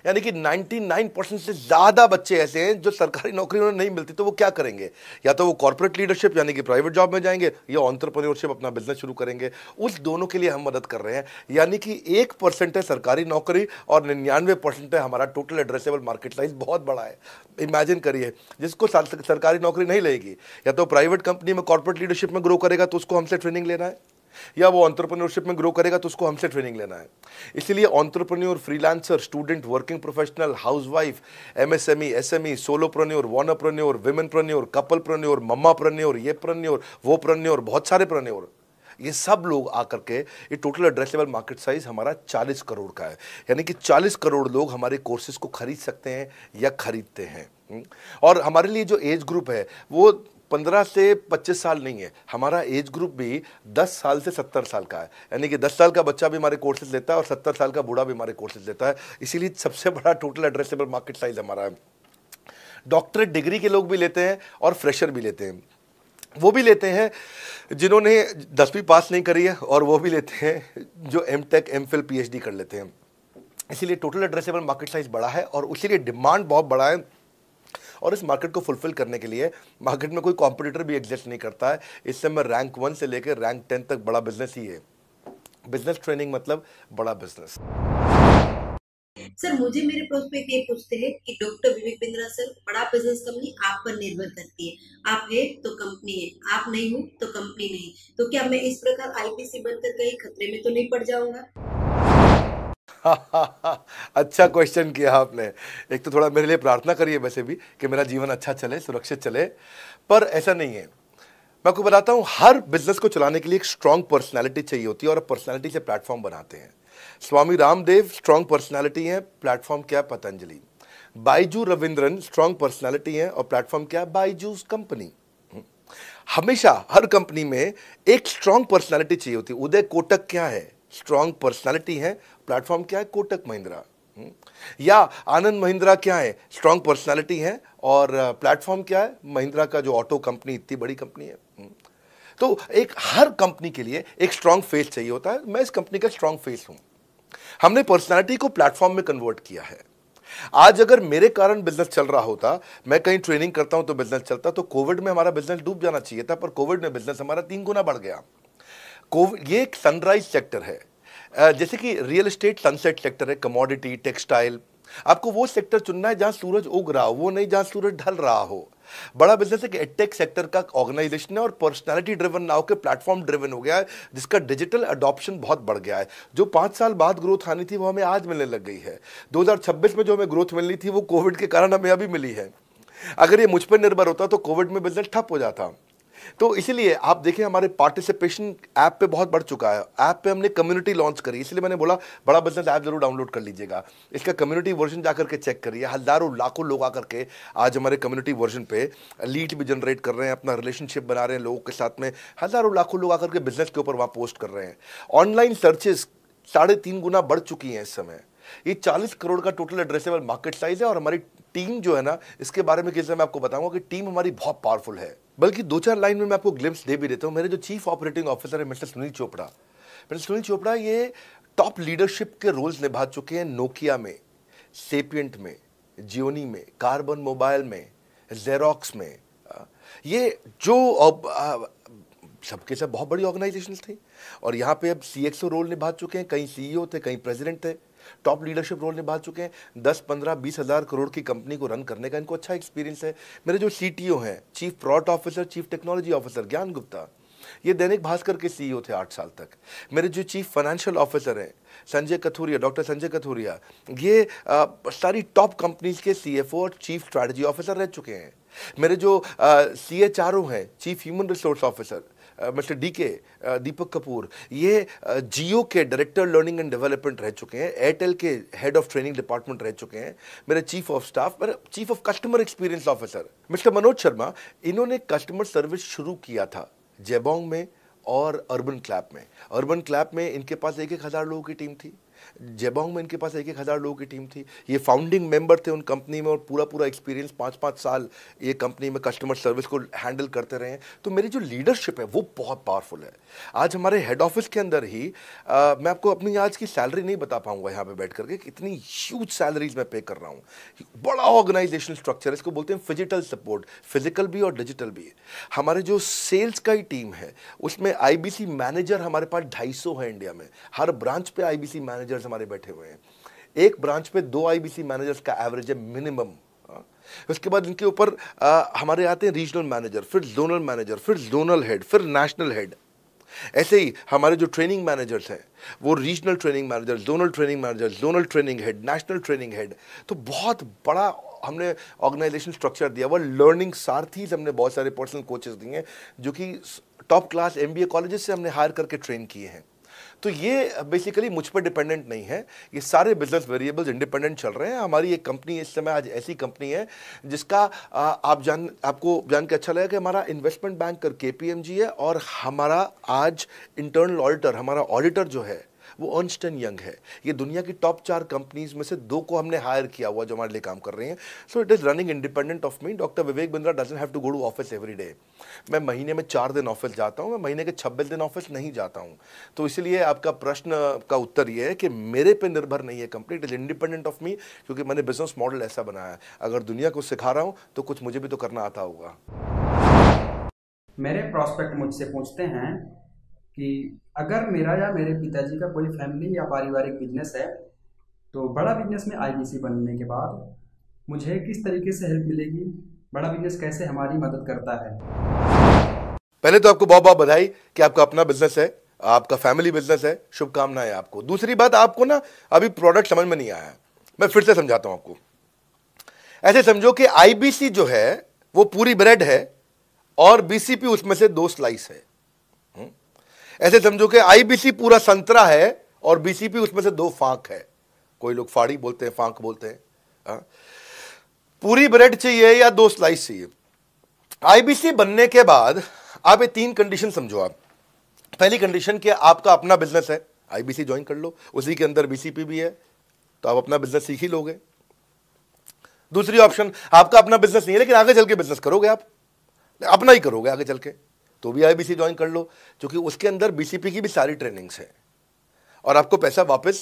यानी कि 99% से ज़्यादा बच्चे ऐसे हैं जो सरकारी नौकरी उन्हें नहीं मिलती, तो वो क्या करेंगे? या तो वो कॉर्पोरेट लीडरशिप यानी कि प्राइवेट जॉब में जाएंगे या एंटरप्रेन्योरशिप अपना बिजनेस शुरू करेंगे। उस दोनों के लिए हम मदद कर रहे हैं। यानी कि 1% है सरकारी नौकरी और 99% है हमारा टोटल एड्रेसेबल मार्केट साइज। बहुत बड़ा है। इमेजिन करिए, जिसको सरकारी नौकरी नहीं लगेगी या तो प्राइवेट कंपनी में कॉर्पोरेट लीडरशिप में ग्रो करेगा तो उसको हमसे ट्रेनिंग लेना है, या वो एंटरप्रेन्योरशिप में ग्रो करेगा तो उसको हमसे ट्रेनिंग लेना है। इसलिए entrepreneur, freelancer, student, working professional, housewife, MSME, SME, solopreneur, wannapreneur, womenpreneur, couplepreneur, mammapreneur, ये प्रेन्योर, वो प्रेन्योर, बहुत सारे प्रेन्योर, ये सब लोग आकर के ये टोटल एड्रेसेबल मार्केट साइज हमारा 40 करोड़ का है। यानी कि 40 करोड़ लोग हमारे कोर्सेज को खरीद सकते हैं या खरीदते हैं। और हमारे लिए जो एज ग्रुप है वो 15 से 25 साल नहीं है, हमारा एज ग्रुप भी 10 साल से 70 साल का है। यानी कि 10 साल का बच्चा भी हमारे कोर्सेज लेता है और 70 साल का बूढ़ा भी हमारे कोर्सेज लेता है। इसीलिए सबसे बड़ा टोटल एड्रेसेबल मार्केट साइज हमारा है। डॉक्टरेट डिग्री के लोग भी लेते हैं और फ्रेशर भी लेते हैं। वो भी लेते हैं जिन्होंने 10वीं पास नहीं करी है, और वो भी लेते हैं जो एमटेक, एमफिल, पीएचडी कर लेते हैं। इसीलिए टोटल एड्रेसेबल मार्केट साइज बड़ा है और उसीलिए डिमांड बहुत बड़ा है। और इस मार्केट को फुलफिल करने के लिए मार्केट में कोई कॉम्पिटिटर भी एग्जिस्ट नहीं करता है। इस समय रैंक 1 से लेकर रैंक 10 तक बड़ा बिजनेस ही है। बिजनेस ट्रेनिंग मतलब बड़ा बिजनेस। सर, मुझे मेरे प्रोस्पेक्ट ये पूछते हैं कि डॉक्टर विवेक बिंद्रा सर, बड़ा बिजनेस कंपनी आप पर निर्भर करती है। आप है तो कंपनी है, आप नहीं हो तो कंपनी नहीं। तो क्या मैं इस प्रकार आईपीसी बनकर कहीं खतरे में तो नहीं पड़ जाऊंगा? अच्छा क्वेश्चन किया आपने। एक तो थोड़ा मेरे लिए प्रार्थना करिए वैसे भी कि मेरा जीवन अच्छा चले, सुरक्षित चले, पर ऐसा नहीं है। मैं आपको बताता हूं, हर बिजनेस को चलाने के लिए एक स्ट्रांग पर्सनालिटी चाहिए होती है और पर्सनालिटी से प्लेटफॉर्म बनाते हैं। स्वामी रामदेव स्ट्रांग पर्सनालिटी है, प्लेटफॉर्म क्या है? पतंजलि। बाइजू रविंद्रन स्ट्रांग पर्सनालिटी है और प्लेटफॉर्म क्या है? बाइजूस कंपनी। हमेशा हर कंपनी में एक स्ट्रांग पर्सनालिटी चाहिए होती है। उदय कोटक क्या है? स्ट्रांग पर्सनालिटी है, प्लेटफॉर्म क्या है? कोटक महिंद्रा। या आनंद महिंद्रा क्या है? स्ट्रांग पर्सनालिटी है और प्लेटफॉर्म क्या है? महिंद्रा का जो ऑटो कंपनी, इतनी बड़ी कंपनी है। तो एक हर कंपनी के लिए एक स्ट्रांग फेस चाहिए होता है। मैं इस कंपनी का स्ट्रांग फेस हूं। हमने पर्सनालिटी को प्लेटफॉर्म में कन्वर्ट किया है। आज अगर मेरे कारण बिजनेस चल रहा होता, मैं कहीं ट्रेनिंग करता हूं तो बिजनेस चलता, तो कोविड में हमारा बिजनेस डूब जाना चाहिए था, पर कोविड में बिजनेस हमारा 3 गुना बढ़ गया। कोविड ये एक सनराइज सेक्टर है, जैसे कि रियल एस्टेट सनसेट सेक्टर है, कमोडिटी, टेक्सटाइल। आपको वो सेक्टर चुनना है जहां सूरज उग रहा हो, वो नहीं जहां सूरज ढल रहा हो। बड़ा बिजनेस है कि एडटेक सेक्टर का ऑर्गेनाइजेशन है और पर्सनालिटी ड्रिवन ना होकर प्लेटफॉर्म ड्रिवन हो गया है, जिसका डिजिटल अडॉप्शन बहुत बढ़ गया है। जो 5 साल बाद ग्रोथ आनी थी वो हमें आज मिलने लग गई है। 2026 में जो हमें ग्रोथ मिलनी थी वो कोविड के कारण हमें अभी मिली है। अगर ये मुझ पर निर्भर होता तो कोविड में बिजनेस ठप हो जाता। तो इसीलिए आप देखिए हमारे पार्टिसिपेशन ऐप पे बहुत बढ़ चुका है। ऐप पे हमने कम्युनिटी लॉन्च करी, इसलिए मैंने बोला बड़ा बिजनेस ऐप जरूर डाउनलोड कर लीजिएगा। इसका कम्युनिटी वर्जन जाकर के चेक करिए। हजारों लाखों लोग आकर के आज हमारे कम्युनिटी वर्जन पे लीड भी जनरेट कर रहे हैं, अपना रिलेशनशिप बना रहे हैं लोगों के साथ में। हजारों लाखों लोग आकर के बिजनेस के ऊपर वहाँ पोस्ट कर रहे हैं। ऑनलाइन सर्चेस 3.5 गुना बढ़ चुकी हैं इस समय। ये 40 करोड़ का टोटल एड्रेसेबल मार्केट साइज है और हमारी टीम जो है ना, इसके बारे में किसी मैं आपको बताऊंगा कि टीम हमारी बहुत पावरफुल है। बल्कि 2-4 लाइन में मैं आपको ग्लिम्स दे भी देता हूं। मेरे जो चीफ ऑपरेटिंग ऑफिसर है मिस्टर सुनील चोपड़ा, ये टॉप लीडरशिप के रोल्स निभा चुके हैं नोकिया में, सेपियंट में, जियोनी में, कार्बन मोबाइल में, जेरोक्स में। ये जो सबके सब बहुत बड़ी ऑर्गेनाइजेशन थी और यहाँ पे अब CXO रोल निभा चुके हैं। कहीं CEO थे, कहीं प्रेसिडेंट थे। टॉप लीडरशिप रोल निभा चुके हैं। 10, 15, 20 हज़ार करोड़ की कंपनी को रन करने का इनको अच्छा एक्सपीरियंस है। मेरे जो CTO हैं, chief product officer, chief technology officer ज्ञान गुप्ता, ये दैनिक भास्कर के CEO थे 8 साल तक। मेरे जो चीफ फाइनेंशियल ऑफिसर हैं डॉक्टर संजय कथुरिया, ये सारी टॉप कंपनीज के CFO और चीफ स्ट्रैटेजी ऑफिसर रह चुके हैं। मेरे जो CHRO हैं, chief human resource officer mister Deepak Kapoor, ये जियो के डायरेक्टर लर्निंग एंड डेवलपमेंट रह चुके हैं, एयरटेल के हेड ऑफ ट्रेनिंग डिपार्टमेंट रह चुके हैं। मेरे चीफ ऑफ स्टाफ, मेरे chief of customer experience officer mister Manoj Sharma, इन्होंने कस्टमर सर्विस शुरू किया था जेबोंग में और अर्बन क्लैप में। अर्बन क्लैप में इनके पास 1-1 हज़ार लोगों की टीम थी। जेबोंग में इनके पास 1,000 लोगों की टीम थी। ये फाउंडिंग मेंबर थे उन कंपनी में और पूरा एक्सपीरियंस 5-5 साल ये कंपनी में कस्टमर सर्विस को हैंडल करते रहे हैं। तो मेरी जो लीडरशिप है वो बहुत पावरफुल है। आज हमारे हेड ऑफिस के अंदर ही मैं आपको अपनी आज की सैलरी नहीं बता पाऊंगा यहाँ पे बैठ करके, इतनी ह्यूज सैलरीज मैं पे कर रहा हूँ। बड़ा ऑर्गेनाइजेशनल स्ट्रक्चर, इसको बोलते हैं फिजिकल सपोर्ट, फिजिकल भी और डिजिटल भी। हमारे जो सेल्स का ही टीम है उसमें आईबीसी मैनेजर हमारे पास 250 है इंडिया में। हर ब्रांच पे आईबीसी मैनेजर्स हमारे बैठे हुए हैं। एक ब्रांच पे 2 आईबीसी मैनेजर्स का एवरेज है मिनिमम। उसके बाद इनके ऊपर हमारे आते हैं रीजनल मैनेजर, फिर जोनल मैनेजर, फिर जोनल हेड, फिर नेशनल हेड। ऐसे ही हमारे जो ट्रेनिंग मैनेजर्स हैं वो regional training manager, zonal training manager, zonal training head, national training head. तो बहुत बड़ा हमने ऑर्गेनाइजेशन स्ट्रक्चर दिया हुआ। लर्निंग सारथीज हमने बहुत सारे पर्सनल कोचेस दिए हैं जो कि टॉप क्लास एमबीए कॉलेजेस से हमने हायर करके ट्रेन किए हैं। तो ये बेसिकली मुझ पर डिपेंडेंट नहीं है, ये सारे बिजनेस वेरिएबल्स इंडिपेंडेंट चल रहे हैं। हमारी एक कंपनी इस समय आज ऐसी कंपनी है जिसका आपको जान के अच्छा लगेगा कि हमारा इन्वेस्टमेंट बैंकर केपीएमजी है और हमारा आज इंटरनल ऑडिटर, हमारा ऑडिटर जो है वो अर्न्स्ट एंड यंग है। ये दुनिया की टॉप 4 कंपनीज में से 2 को हमने हायर किया हुआ जो हमारे लिए काम कर रही हैं। So it is running independent of me. Doctor Vivek Bindra doesn't have to go to office every day. मैं महीने में 4 दिन ऑफिस जाता हूँ, मैं महीने के 26 दिन ऑफिस नहीं जाता हूँ। तो इसलिए आपका प्रश्न का उत्तर ये है कि मेरे पे निर्भर नहीं है company, it is independent of मी, क्योंकि मैंने बिजनेस मॉडल ऐसा बनाया है। अगर दुनिया को सिखा रहा हूँ तो कुछ मुझे भी तो करना आता होगा। मेरे प्रॉस्पेक्ट मुझसे पूछते हैं कि अगर मेरा या मेरे पिताजी का कोई फैमिली या पारिवारिक बिजनेस है तो बड़ा बिजनेस में आईबीसी बनने के बाद मुझे किस तरीके से हेल्प मिलेगी, बड़ा बिजनेस कैसे हमारी मदद करता है। पहले तो आपको बहुत बहुत बधाई कि आपका अपना बिजनेस है, आपका फैमिली बिजनेस है, शुभकामनाएं आपको। दूसरी बात, आपको ना अभी प्रोडक्ट समझ में नहीं आया, मैं फिर से समझाता हूं आपको। ऐसे समझो कि आईबीसी जो है वो पूरी ब्रेड है और बीसीपी उसमें से 2 स्लाइस है। ऐसे समझो कि आईबीसी पूरा संतरा है और बीसीपी उसमें से 2 फांक है। कोई लोग फाड़ी बोलते हैं, फांक बोलते हैं। पूरी ब्रेड चाहिए या 2 स्लाइस चाहिए। आईबीसी बनने के बाद आप ये 3 कंडीशन समझो। आप पहली कंडीशन कि आपका अपना बिजनेस है, आईबीसी ज्वाइन कर लो, उसी के अंदर बीसीपी भी है तो आप अपना बिजनेस सीख ही लोगे। दूसरी ऑप्शन, आपका अपना बिजनेस नहीं है लेकिन आगे चल के बिजनेस करोगे, आप अपना ही करोगे आगे चल के, तो भी आईबीसी ज्वाइन कर लो, क्योंकि उसके अंदर बीसीपी की भी सारी ट्रेनिंग्स है और आपको पैसा वापस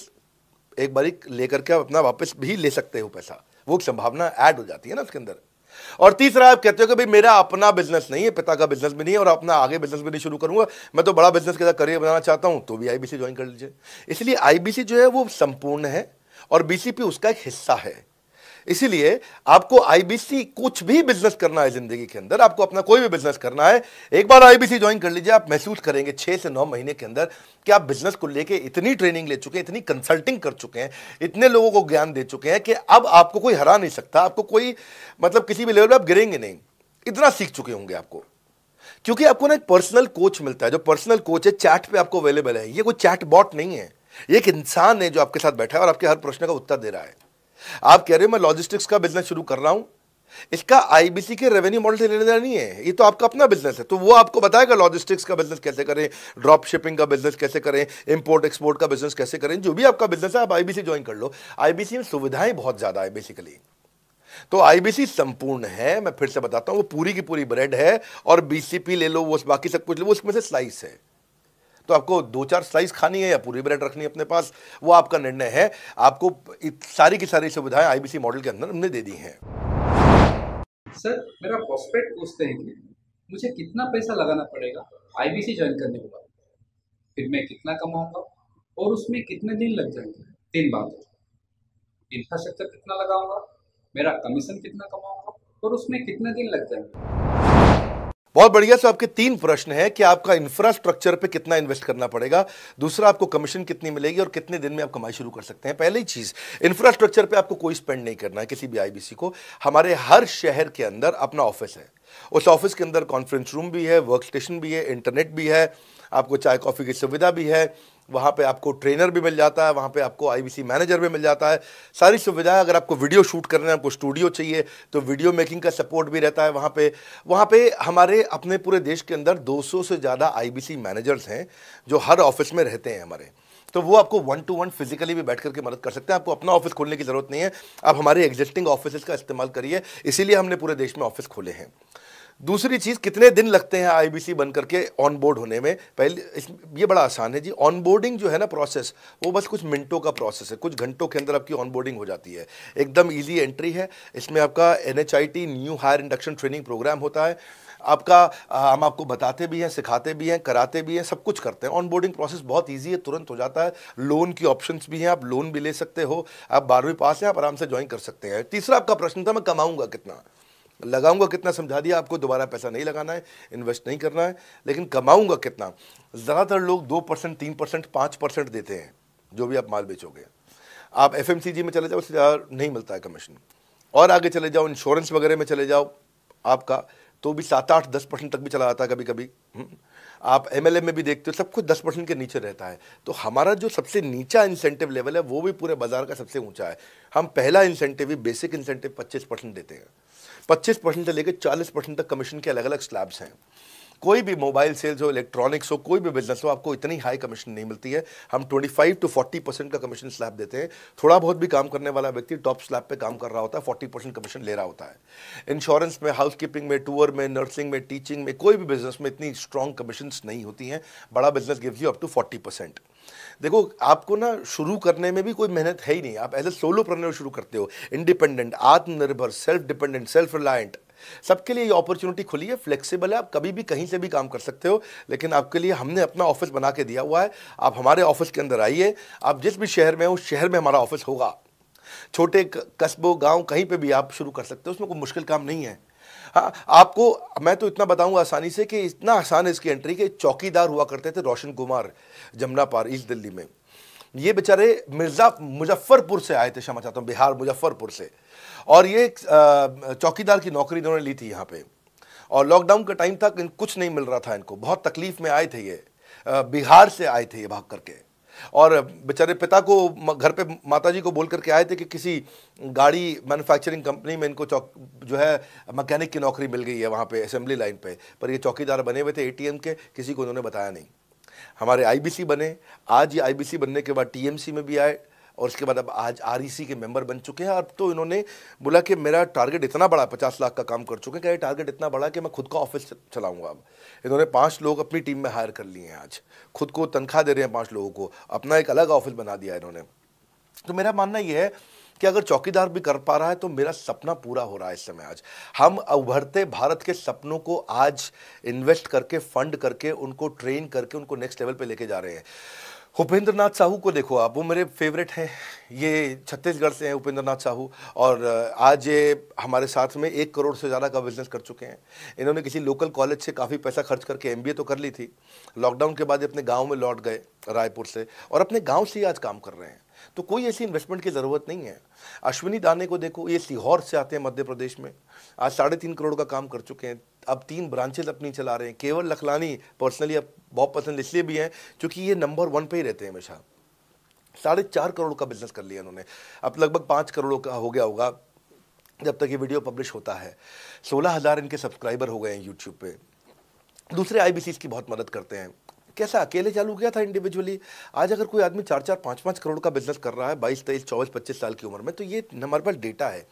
एक बारी लेकर के आप अपना वापस भी ले सकते हो पैसा, वो संभावना ऐड हो जाती है ना उसके अंदर। और तीसरा, आप कहते हो कि भाई मेरा अपना बिजनेस नहीं है, पिता का बिजनेस भी नहीं है और अपना आगे बिजनेस भी नहीं शुरू करूंगा, मैं तो बड़ा बिजनेस के साथ करियर बनाना चाहता हूं, तो भी आईबीसी ज्वाइन कर लीजिए। इसलिए आईबीसी जो है वो संपूर्ण है और बीसीपी उसका एक हिस्सा है। इसीलिए आपको आईबीसी, कुछ भी बिजनेस करना है जिंदगी के अंदर, आपको अपना कोई भी बिजनेस करना है, एक बार आईबीसी ज्वाइन कर लीजिए। आप महसूस करेंगे 6 से 9 महीने के अंदर कि आप बिजनेस को लेके इतनी ट्रेनिंग ले चुके हैं, इतनी कंसल्टिंग कर चुके हैं, इतने लोगों को ज्ञान दे चुके हैं कि अब आपको कोई हरा नहीं सकता, आपको कोई मतलब किसी भी लेवल पर आप गिरेंगे नहीं, इतना सीख चुके होंगे आपको। क्योंकि आपको ना एक पर्सनल कोच मिलता है, जो पर्सनल कोच है चैट पे आपको अवेलेबल है। ये कोई चैट बॉट नहीं है, ये एक इंसान है जो आपके साथ बैठा है और आपके हर प्रश्न का उत्तर दे रहा है। आप कह रहे हो मैं लॉजिस्टिक्स का बिजनेस शुरू कर रहा हूं, इसका आईबीसी के रेवेन्यू मॉडल से लेना देना नहीं है, ये तो आपका अपना बिजनेस है। तो वो आपको बताएगा लॉजिस्टिक्स का बिजनेस कैसे करें, ड्रॉप शिपिंग का बिजनेस कैसे करें, इंपोर्ट एक्सपोर्ट का बिजनेस कैसे करें, जो भी आपका बिजनेस है आप आईबीसी ज्वाइन कर लो। आईबीसी में सुविधाएं बहुत ज्यादा है बेसिकली। तो आईबीसी संपूर्ण है, मैं फिर से बताता हूं, वो पूरी की पूरी ब्रेड है और बीसीपी ले लो, वो बाकी सब कुछ ले लो, उसमें से स्लाइस है। तो आपको 2-4 स्लाइस खानी है या पूरी ब्रेड रखनी है अपने पास, वो आपका निर्णय है। आपको सारी की सारी सुविधाएं आईबीसी मॉडल के अंदर हमने दे दी हैं। सर, मेरा प्रॉस्पेक्ट पूछते हैं कि मुझे कितना पैसा लगाना पड़ेगा आईबीसी ज्वाइन करने के बाद, फिर मैं कितना कमाऊंगा और उसमें कितने दिन लग जाएंगे। 3 बात, इंफ्रास्ट्रक्चर कितना लगाऊंगा, मेरा कमीशन कितना कमाऊंगा और उसमें कितने दिन लग जाएंगे। बहुत बढ़िया। तो आपके 3 प्रश्न हैं कि आपका इंफ्रास्ट्रक्चर पे कितना इन्वेस्ट करना पड़ेगा, दूसरा आपको कमीशन कितनी मिलेगी और कितने दिन में आप कमाई शुरू कर सकते हैं। पहली चीज, इंफ्रास्ट्रक्चर पे आपको कोई स्पेंड नहीं करना है किसी भी आईबीसी को। हमारे हर शहर के अंदर अपना ऑफिस है, उस ऑफिस के अंदर कॉन्फ्रेंस रूम भी है, वर्क स्टेशन भी है, इंटरनेट भी है, आपको चाय कॉफी की सुविधा भी है, वहाँ पे आपको ट्रेनर भी मिल जाता है, वहाँ पे आपको आईबीसी मैनेजर भी मिल जाता है, सारी सुविधाएं। अगर आपको वीडियो शूट करना है, आपको स्टूडियो चाहिए तो वीडियो मेकिंग का सपोर्ट भी रहता है वहाँ पे हमारे अपने पूरे देश के अंदर 200 से ज़्यादा आईबीसी मैनेजर्स हैं जो हर ऑफिस में रहते हैं हमारे। तो वो आपको 1-to-1 फिजिकली भी बैठ करके मदद कर सकते हैं। आपको अपना ऑफिस खोलने की जरूरत नहीं है, आप हमारे एग्जिस्टिंग ऑफिस का इस्तेमाल करिए, इसीलिए हमने पूरे देश में ऑफिस खोले हैं। दूसरी चीज, कितने दिन लगते हैं आईबीसी बन करके ऑन बोर्ड होने में? पहले ये बड़ा आसान है जी। ऑन बोर्डिंग जो है ना प्रोसेस, वो बस कुछ मिनटों का प्रोसेस है, कुछ घंटों के अंदर आपकी ऑन बोर्डिंग हो जाती है। एकदम इजी एंट्री है। इसमें आपका NHIT new hire induction training program होता है। आपका हम आपको बताते भी हैं, सिखाते भी हैं, कराते भी हैं, सब कुछ करते हैं। ऑन बोर्डिंग प्रोसेस बहुत इजी है, तुरंत हो जाता है। लोन की ऑप्शंस भी हैं, आप लोन भी ले सकते हो। आप 12वीं पास हैं, आप आराम से ज्वाइन कर सकते हैं। तीसरा आपका प्रश्न था, मैं कमाऊंगा कितना, लगाऊंगा कितना, समझा दिया आपको। दोबारा पैसा नहीं लगाना है, इन्वेस्ट नहीं करना है, लेकिन कमाऊंगा कितना? ज़्यादातर लोग 2%, 3%, 5% देते हैं जो भी आप माल बेचोगे। आप FMCG में चले जाओ, उससे ज़्यादा नहीं मिलता है कमीशन। और आगे चले जाओ, इंश्योरेंस वगैरह में चले जाओ आपका, तो भी 7, 8, 10% तक भी चला जाता है कभी कभी। आप MLM में भी देखते हो, सब कुछ 10% के नीचे रहता है। तो हमारा जो सबसे नीचा इंसेंटिव लेवल है वो भी पूरे बाजार का सबसे ऊंचा है। हम पहला इंसेंटिव भी, बेसिक इंसेंटिव 25% देते हैं। 25% से लेकर 40% तक कमीशन के अलग अलग स्लैब्स हैं। कोई भी मोबाइल सेल्स हो, इलेक्ट्रॉनिक्स हो, कोई भी बिजनेस हो, आपको इतनी हाई कमीशन नहीं मिलती है। हम 25 to 40% का कमीशन स्लैब देते हैं। थोड़ा बहुत भी काम करने वाला व्यक्ति टॉप स्लैब पे काम कर रहा होता है, 40% कमीशन ले रहा होता है। इंश्योरेंस में, हाउसकीपिंग में, टूर में, नर्सिंग में, टीचिंग में, कोई भी बिजनेस में इतनी स्ट्रॉन्ग कमीशन नहीं होती हैं। बड़ा business gives you up to 40%। देखो, आपको ना शुरू करने में भी कोई मेहनत है ही नहीं। आप एज ए सोलोप्रेन्योर शुरू करते हो, इंडिपेंडेंट, आत्मनिर्भर, सेल्फ डिपेंडेंट, सेल्फ रिलायंट, सबके लिए ये अपॉर्चुनिटी खुली है, फ्लेक्सिबल है, आप कभी भी कहीं से भी काम कर सकते हो। लेकिन आपके लिए हमने अपना ऑफिस बना के दिया हुआ है। आप हमारे ऑफिस के अंदर आइए, आप जिस भी शहर में हो, उस शहर में हमारा ऑफिस होगा। छोटे कस्बों, गांव, कहीं पे भी आप शुरू कर सकते हो, उसमें कोई मुश्किल काम नहीं है। हाँ, आपको मैं तो इतना बताऊंगा आसानी से कि इतना आसान है इसकी एंट्री कि चौकीदार हुआ करते थे रोशन कुमार, जमुना पार, ईस्ट दिल्ली में। ये बेचारे मुजफ्फरपुर से आए थे, क्षमा चाहता हूँ, बिहार मुजफ्फरपुर से। और ये चौकीदार की नौकरी इन्होंने ली थी यहाँ पे। और लॉकडाउन का टाइम था, कुछ नहीं मिल रहा था इनको, बहुत तकलीफ में आए थे ये। बिहार से आए थे ये भाग करके। और बेचारे पिता को घर पे माताजी को बोल करके आए थे कि किसी गाड़ी मैन्युफैक्चरिंग कंपनी में इनको जो है मैकेनिक की नौकरी मिल गई है वहाँ पे असेंबली लाइन पे। पर ये चौकीदार बने हुए थे ATM के, किसी को उन्होंने बताया नहीं। हमारे IBC बने, आज ये IBC बनने के बाद TMC में भी आए, और उसके बाद अब आज REC के मेंबर बन चुके हैं। अब तो इन्होंने बोला कि मेरा टारगेट इतना बड़ा, 50 लाख का काम कर चुके हैं, कि ये टारगेट इतना बड़ा कि मैं खुद का ऑफिस चलाऊंगा। अब इन्होंने 5 लोग अपनी टीम में हायर कर लिए हैं, आज खुद को तनख्वाह दे रहे हैं 5 लोगों को, अपना एक अलग ऑफिस बना दिया इन्होंने। तो मेरा मानना यह है कि अगर चौकीदार भी कर पा रहा है तो मेरा सपना पूरा हो रहा है इस समय। आज हम उभरते भारत के सपनों को आज इन्वेस्ट करके, फंड करके, उनको ट्रेन करके, उनको नेक्स्ट लेवल पे लेके जा रहे हैं। उपेंद्र नाथ साहू को देखो आप, वो मेरे फेवरेट हैं। ये छत्तीसगढ़ से हैं उपेंद्र नाथ साहू, और आज ये हमारे साथ में 1 करोड़ से ज़्यादा का बिजनेस कर चुके हैं। इन्होंने किसी लोकल कॉलेज से काफ़ी पैसा खर्च करके MBA तो कर ली थी। लॉकडाउन के बाद ये अपने गांव में लौट गए रायपुर से, और अपने गांव से ही आज काम कर रहे हैं। तो कोई ऐसी इन्वेस्टमेंट की ज़रूरत नहीं है। अश्विनी दाने को देखो, ये सीहोर से आते हैं मध्य प्रदेश में, आज 3.5 करोड़ का काम कर चुके हैं। अब 3 ब्रांचेज अपनी चला रहे हैं। केवल लखलानी पर्सनली अब बहुत पसंद इसलिए भी हैं क्योंकि ये नंबर 1 पे ही रहते हैं हमेशा। 4.5 करोड़ का बिजनेस कर लिया इन्होंने। अब लगभग 5 करोड़ का हो गया होगा जब तक ये वीडियो पब्लिश होता है। 16,000 इनके सब्सक्राइबर हो गए हैं यूट्यूब पे। दूसरे IBCs की बहुत मदद करते हैं। कैसा अकेले चालू किया था इंडिविजुअली, आज अगर कोई आदमी 4-4, 5-5 करोड़ का बिजनेस कर रहा है 22, 23, 24, 25 साल की उम्र में, तो ये हमारे पास डेटा है,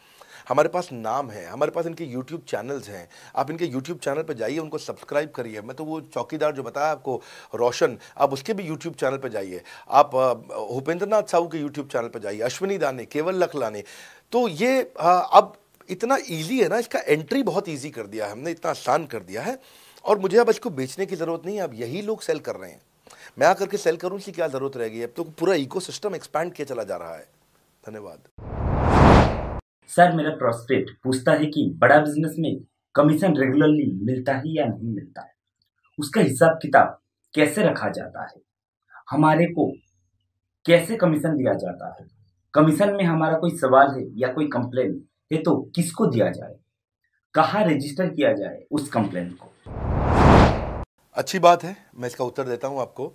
हमारे पास नाम है, हमारे पास इनके YouTube चैनल्स हैं। आप इनके YouTube चैनल पर जाइए, उनको सब्सक्राइब करिए। मैं तो वो चौकीदार जो बताया आपको रोशन, आप उसके भी YouTube चैनल पर जाइए। आप भूपेंद्र नाथ साहू के YouTube चैनल पर जाइए, अश्विनी दाने, केवल लखलाने। तो ये अब इतना ईजी है ना, इसका एंट्री बहुत ईजी कर दिया है हमने, इतना आसान कर दिया है। और मुझे अब इसको बेचने की ज़रूरत नहीं है, अब यही लोग सेल कर रहे हैं। मैं आकर के सेल करूँ इसकी क्या ज़रूरत रहेगी? अब तो पूरा इकोसिस्टम एक्सपैंड किया चला जा रहा है। धन्यवाद। सर, मेरा प्रोस्पेक्ट पूछता है कि बड़ा बिजनेस में कमीशन रेगुलरली मिलता है या नहीं मिलता है, उसका हिसाब किताब कैसे रखा जाता है, हमारे को कैसे कमीशन दिया जाता है, कमीशन में हमारा कोई सवाल है या कोई कंप्लेन है तो किसको दिया जाए, कहाँ रजिस्टर किया जाए उस कंप्लेन को। अच्छी बात है, मैं इसका उत्तर देता हूँ आपको।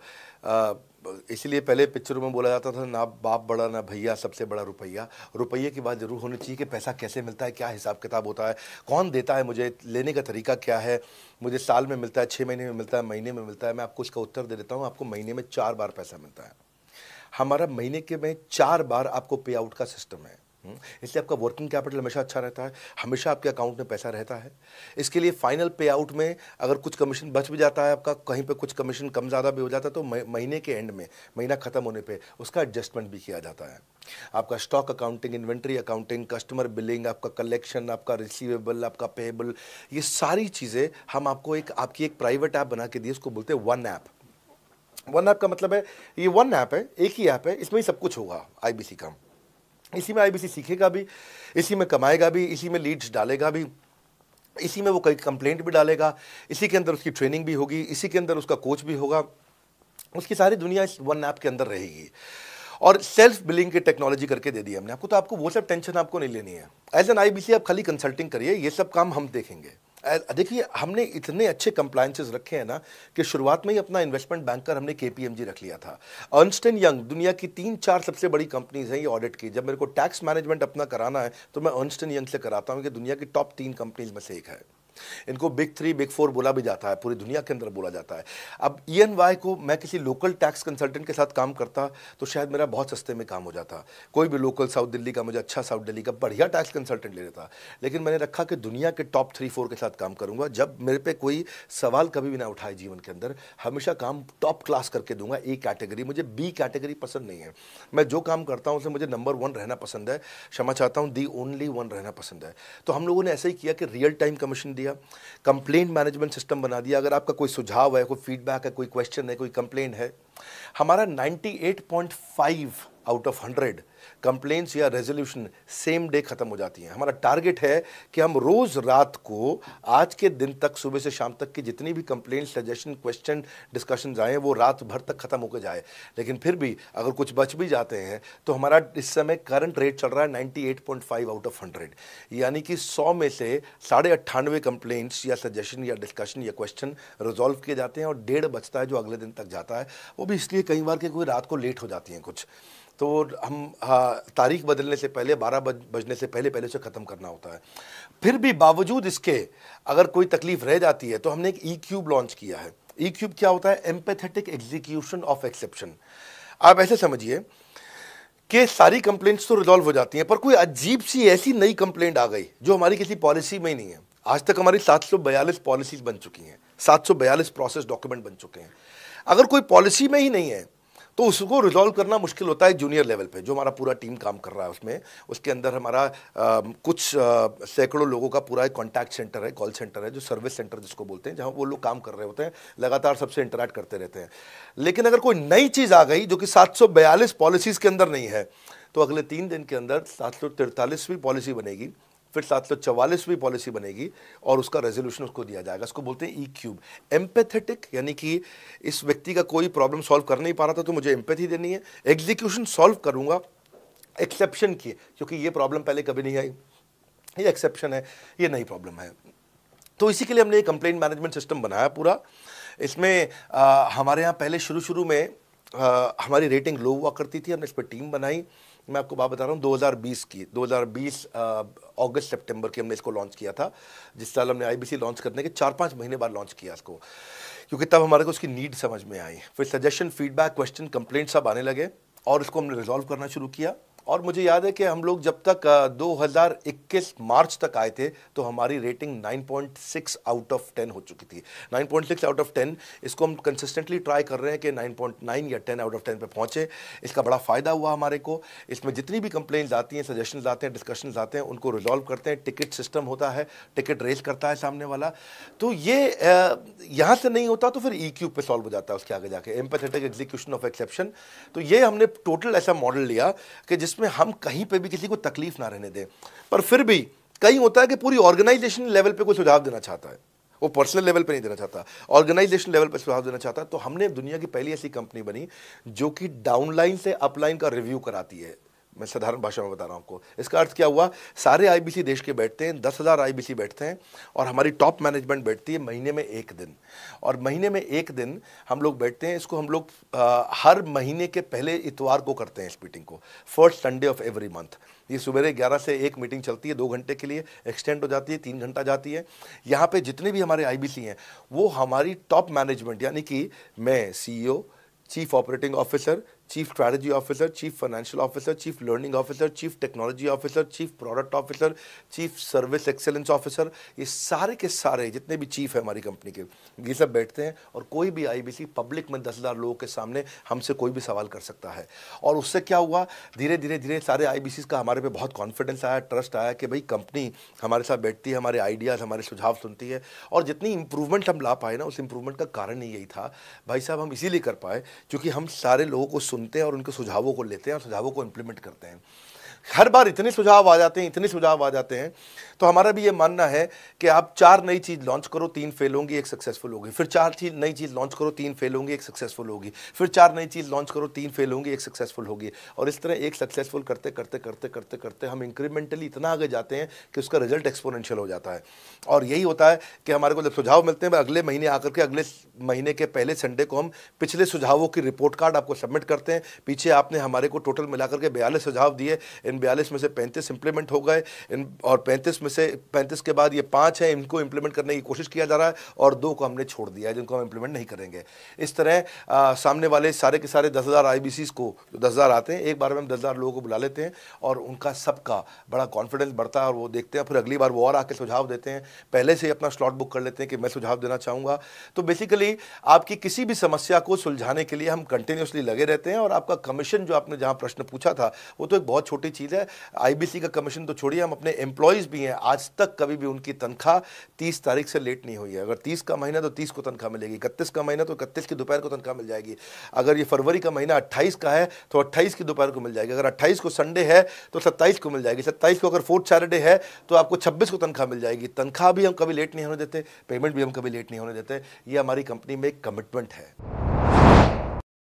इसलिए पहले पिक्चरों में बोला जाता था, ना बाप बड़ा ना भैया, सबसे बड़ा रुपया। रुपये की बात जरूर होनी चाहिए कि पैसा कैसे मिलता है, क्या हिसाब किताब होता है, कौन देता है मुझे, लेने का तरीका क्या है, मुझे साल में मिलता है, 6 महीने में मिलता है, महीने में मिलता है। मैं आपको इसका उत्तर दे देता हूँ। आपको महीने में 4 बार पैसा मिलता है। हमारा महीने के में 4 बार आपको पे आउट का सिस्टम है। इसलिए आपका वर्किंग कैपिटल हमेशा अच्छा रहता है, हमेशा आपके अकाउंट में पैसा रहता है। इसके लिए फाइनल पे आउट में अगर कुछ कमीशन बच भी जाता है आपका, कहीं पे कुछ कमीशन कम ज़्यादा भी हो जाता है, तो महीने के एंड में, महीना ख़त्म होने पे उसका एडजस्टमेंट भी किया जाता है। आपका stock accounting, inventory accounting, customer billing, आपका कलेक्शन, आपका रिसीवेबल, आपका पेएबल, ये सारी चीज़ें हम आपको आपकी एक प्राइवेट ऐप बना के दिए, उसको बोलते हैं वन ऐप। वन ऐप का मतलब है ये वन ऐप है, एक ही ऐप है, इसमें ही सब कुछ होगा आईबीसी का। इसी में आईबीसी सीखेगा भी, इसी में कमाएगा भी, इसी में लीड्स डालेगा भी, इसी में वो कई कंप्लेंट भी डालेगा, इसी के अंदर उसकी ट्रेनिंग भी होगी, इसी के अंदर उसका कोच भी होगा, उसकी सारी दुनिया इस वन ऐप के अंदर रहेगी। और सेल्फ बिलिंग की टेक्नोलॉजी करके दे दी हमने आपको, तो आपको वो सब टेंशन आपको नहीं लेनी है। एज एन आईबीसी आप खाली कंसल्टिंग करिए, ये सब काम हम देखेंगे। देखिए हमने इतने अच्छे कंप्लायंसेस रखे हैं ना कि शुरुआत में ही अपना इन्वेस्टमेंट बैंकर हमने केपीएमजी रख लिया था। अर्न्स्ट एंड यंग दुनिया की 3-4 सबसे बड़ी कंपनीज हैं ये ऑडिट की। जब मेरे को टैक्स मैनेजमेंट अपना कराना है तो मैं अर्न्स्ट एंड यंग से कराता हूँ कि दुनिया की टॉप 3 कंपनीज में से एक है। इनको बिग 3, बिग 4 बोला भी जाता है, पूरी दुनिया के अंदर बोला जाता है। अब EY को मैं किसी लोकल टैक्स कंसल्टेंट के साथ काम करता तो शायद मेरा बहुत सस्ते में काम हो जाता। कोई भी लोकल साउथ दिल्ली का, मुझे अच्छा साउथ दिल्ली का बढ़िया टैक्स कंसल्टेंट ले लेता, लेकिन मैंने रखा कि दुनिया के टॉप 3-4 के साथ काम करूंगा। जब मेरे पे कोई सवाल कभी भी ना उठाए जीवन के अंदर, हमेशा काम टॉप क्लास करके दूंगा। ए कैटेगरी, मुझे बी कैटेगरी पसंद नहीं है। मैं जो काम करता हूँ उसे मुझे नंबर 1 रहना पसंद है, क्षमा चाहता हूँ, दी ओनली 1 रहना पसंद है। तो हम लोगों ने ऐसा ही किया कि रियल टाइम कमीशन दिया, कंप्लेंट मैनेजमेंट सिस्टम बना दिया। अगर आपका कोई सुझाव है, कोई फीडबैक है, कोई क्वेश्चन है, कोई कंप्लेंट है, हमारा 98.5 आउट ऑफ 100 कंप्लेंट्स या रेजोल्यूशन सेम डे खत्म हो जाती हैं। हमारा टारगेट है कि हम रोज रात को आज के दिन तक, सुबह से शाम तक की जितनी भी कंप्लेंट, सजेशन, क्वेश्चन, डिस्कशन आए वो रात भर तक खत्म होकर जाए। लेकिन फिर भी अगर कुछ बच भी जाते हैं तो हमारा इस समय करंट रेट चल रहा है 98.5 आउट ऑफ 100, यानी कि 100 में से 98.5 कंप्लेंट्स या सजेशन या डिस्कशन या क्वेश्चन रिजॉल्व किए जाते हैं और 1.5 बचता है जो अगले दिन तक जाता है। वो भी इसलिए कई बार कि कोई रात को लेट हो जाती हैं कुछ, तो हम तारीख बदलने से पहले, 12 बजने से पहले पहले से ख़त्म करना होता है। फिर भी बावजूद इसके अगर कोई तकलीफ रह जाती है तो हमने एक E-क्यूब लॉन्च किया है। E-क्यूब क्या होता है? Empathetic execution of exception. आप ऐसे समझिए कि सारी कंप्लेंट्स तो रिजॉल्व हो जाती हैं, पर कोई अजीब सी ऐसी नई कंप्लेंट आ गई जो हमारी किसी पॉलिसी में ही नहीं है। आज तक हमारी 742 पॉलिसीज बन चुकी हैं, 742 प्रोसेस डॉक्यूमेंट बन चुके हैं। अगर कोई पॉलिसी में ही नहीं है तो उसको रिजॉल्व करना मुश्किल होता है जूनियर लेवल पे, जो हमारा पूरा टीम काम कर रहा है उसमें। उसके अंदर हमारा कुछ सैकड़ों लोगों का पूरा एक कॉन्टैक्ट सेंटर है, कॉल सेंटर है, जो सर्विस सेंटर जिसको बोलते हैं, जहां वो लोग काम कर रहे होते हैं, लगातार सबसे इंटरैक्ट करते रहते हैं। लेकिन अगर कोई नई चीज़ आ गई जो कि 742 पॉलिसीज़ के अंदर नहीं है, तो अगले 3 दिन के अंदर 743वीं पॉलिसी बनेगी, फिर 744वीं पॉलिसी बनेगी और उसका रेजोल्यूशन उसको दिया जाएगा। इसको बोलते हैं E-क्यूब। एम्पैथेटिक यानी कि इस व्यक्ति का कोई प्रॉब्लम सॉल्व कर नहीं पा रहा था तो मुझे एम्पैथी देनी है। एग्जीक्यूशन सॉल्व करूंगा एक्सेप्शन की, क्योंकि ये प्रॉब्लम पहले कभी नहीं आई, ये एक्सेप्शन है, ये नई प्रॉब्लम है। तो इसी के लिए हमने एक कंप्लेंट मैनेजमेंट सिस्टम बनाया पूरा। इसमें हमारे यहाँ पहले शुरू में हमारी रेटिंग लो हुआ करती थी, हमने इस पर टीम बनाई। मैं आपको बात बता रहा हूँ 2020 अगस्त सितंबर की हमने इसको लॉन्च किया था। जिस साल हमने आईबीसी लॉन्च करने के 4-5 महीने बाद लॉन्च किया इसको, क्योंकि तब हमारे को उसकी नीड समझ में आई। फिर सजेशन, फीडबैक, क्वेश्चन, कंप्लेंट सब आने लगे और इसको हमने रिजॉल्व करना शुरू किया। और मुझे याद है कि हम लोग जब तक 2021 मार्च तक आए थे तो हमारी रेटिंग 9.6 आउट ऑफ 10 हो चुकी थी। 9.6 आउट ऑफ 10, इसको हम कंसिस्टेंटली ट्राई कर रहे हैं कि 9.9 या 10 आउट ऑफ 10 पे पहुंचे। इसका बड़ा फ़ायदा हुआ हमारे को। इसमें जितनी भी कंप्लेंट्स आती हैं, सजेशंस आते हैं, डिस्कशंस आते हैं, उनको रिजॉल्व करते हैं। टिकट सिस्टम होता है, टिकट रेज करता है सामने वाला। तो ये यहाँ से नहीं होता तो फिर E-क्यूब पे सॉल्व हो जाता है उसके आगे जाके, एम्पैथेटिक एग्जीक्यूशन ऑफ एक्सेप्शन। तो ये हमने टोटल ऐसा मॉडल लिया कि जिसमें हम कहीं पे भी किसी को तकलीफ ना रहने दें। पर फिर भी कहीं होता है कि पूरी ऑर्गेनाइजेशन लेवल पे कोई सुझाव देना चाहता है, वो पर्सनल लेवल पे नहीं देना चाहता, ऑर्गेनाइजेशन लेवल पे सुझाव देना चाहता है। तो हमने दुनिया की पहली ऐसी कंपनी बनी जो कि डाउनलाइन से अपलाइन का रिव्यू कराती है। मैं साधारण भाषा में बता रहा हूँ आपको। इसका अर्थ क्या हुआ? सारे आईबीसी देश के बैठते हैं, 10,000 आईबीसी बैठते हैं और हमारी टॉप मैनेजमेंट बैठती है महीने में 1 दिन। और महीने में 1 दिन हम लोग बैठते हैं। इसको हम लोग हर महीने के पहले इतवार को करते हैं इस मीटिंग को, first Sunday off every month. ये सुबह 11 से 1 मीटिंग चलती है, 2 घंटे के लिए एक्सटेंड हो जाती है, 3 घंटा जाती है। यहाँ पे जितने भी हमारे आईबीसी हैं वो हमारी टॉप मैनेजमेंट, यानी कि मैं CEO, chief operating officer, chief strategy officer, chief financial officer, chief learning officer, chief technology officer, chief product officer, chief service excellence officer, ये सारे के सारे जितने भी चीफ है हमारी कंपनी के, ये सब बैठते हैं और कोई भी आईबीसी पब्लिक में 10,000 लोगों के सामने हमसे कोई भी सवाल कर सकता है। और उससे क्या हुआ, धीरे धीरे धीरे सारे आईबीसी का हमारे पे बहुत कॉन्फिडेंस आया, ट्रस्ट आया कि भाई कंपनी हमारे साथ बैठती है, हमारे आइडियाज़, हमारे सुझाव सुनती है। और जितनी इंप्रूवमेंट हम ला पाए ना, उस इंप्रूवमेंट का कारण ही यही था भाई साहब, हम इसीलिए कर पाए क्योंकि हम सारे लोगों को सुनते हैं और उनके सुझावों को लेते हैं और सुझावों को इंप्लीमेंट करते हैं। हर बार इतने सुझाव आ जाते हैं, इतने सुझाव आ जाते हैं, तो हमारा भी ये मानना है कि आप 4 नई चीज़ लॉन्च करो, 3 फेल होंगी, 1 सक्सेसफुल होगी, फिर 4 नई चीज़ लॉन्च करो, 3 फेल होंगी, 1 सक्सेसफुल होगी, फिर 4 नई चीज़ लॉन्च करो, 3 फेल होंगी, 1 सक्सेसफुल होगी। और इस तरह 1 सक्सेसफुल करते करते करते करते करते हम इंक्रीमेंटली इतना आगे जाते हैं कि उसका रिजल्ट एक्सपोनेंशियल हो जाता है। और यही होता है कि हमारे को जब सुझाव मिलते हैं, अगले महीने आकर के अगले महीने के पहले संडे को हम पिछले सुझावों की रिपोर्ट कार्ड आपको सबमिट करते हैं। पीछे आपने हमारे को टोटल मिलाकर के 42 सुझाव दिए, इन 42 में से 35 इंप्लीमेंट हो गए, और 35 में से 35 के बाद ये 5 हैं, इनको इंप्लीमेंट करने की कोशिश किया जा रहा है, और 2 को हमने छोड़ दिया है जिनको हम इंप्लीमेंट नहीं करेंगे। इस तरह सामने वाले सारे के सारे 10,000 आईबीसीज को, 10,000 आते हैं, एक बार में हम 10,000 लोगों को बुला लेते हैं और उनका सबका बड़ा कॉन्फिडेंस बढ़ता है और वो देखते हैं, फिर अगली बार वो और आके सुझाव देते हैं, पहले से ही अपना स्लॉट बुक कर लेते हैं कि मैं सुझाव देना चाहूँगा। तो बेसिकली आपकी किसी भी समस्या को सुलझाने के लिए हम कंटिन्यूसली लगे रहते हैं। और आपका कमीशन, जो आपने जहाँ प्रश्न पूछा था, वो तो एक बहुत छोटी चीज़ है। आईबीसी का कमीशन तो छोड़िए, हम अपने एम्प्लॉयज़ भी हैं, आज तक कभी भी उनकी तनख्वाह 30 तारीख से लेट नहीं हुई है। अगर 30 का महीना तो 30 को तनख्वाह मिलेगी, 31 का महीना तो 31 की दोपहर को तनख्वाह मिल जाएगी, अगर ये फरवरी का महीना 28 का है तो 28 की दोपहर को मिल जाएगी, अगर 28 को संडे है तो 27 को मिल जाएगी, 27 को अगर 4th सैटरडे है तो आपको 26 को तनख्वाह मिल जाएगी। तनख्वाह भी हम कभी लेट नहीं होने देते, पेमेंट भी हम कभी लेट नहीं होने देते। ये हमारी कंपनी में एक कमिटमेंट है।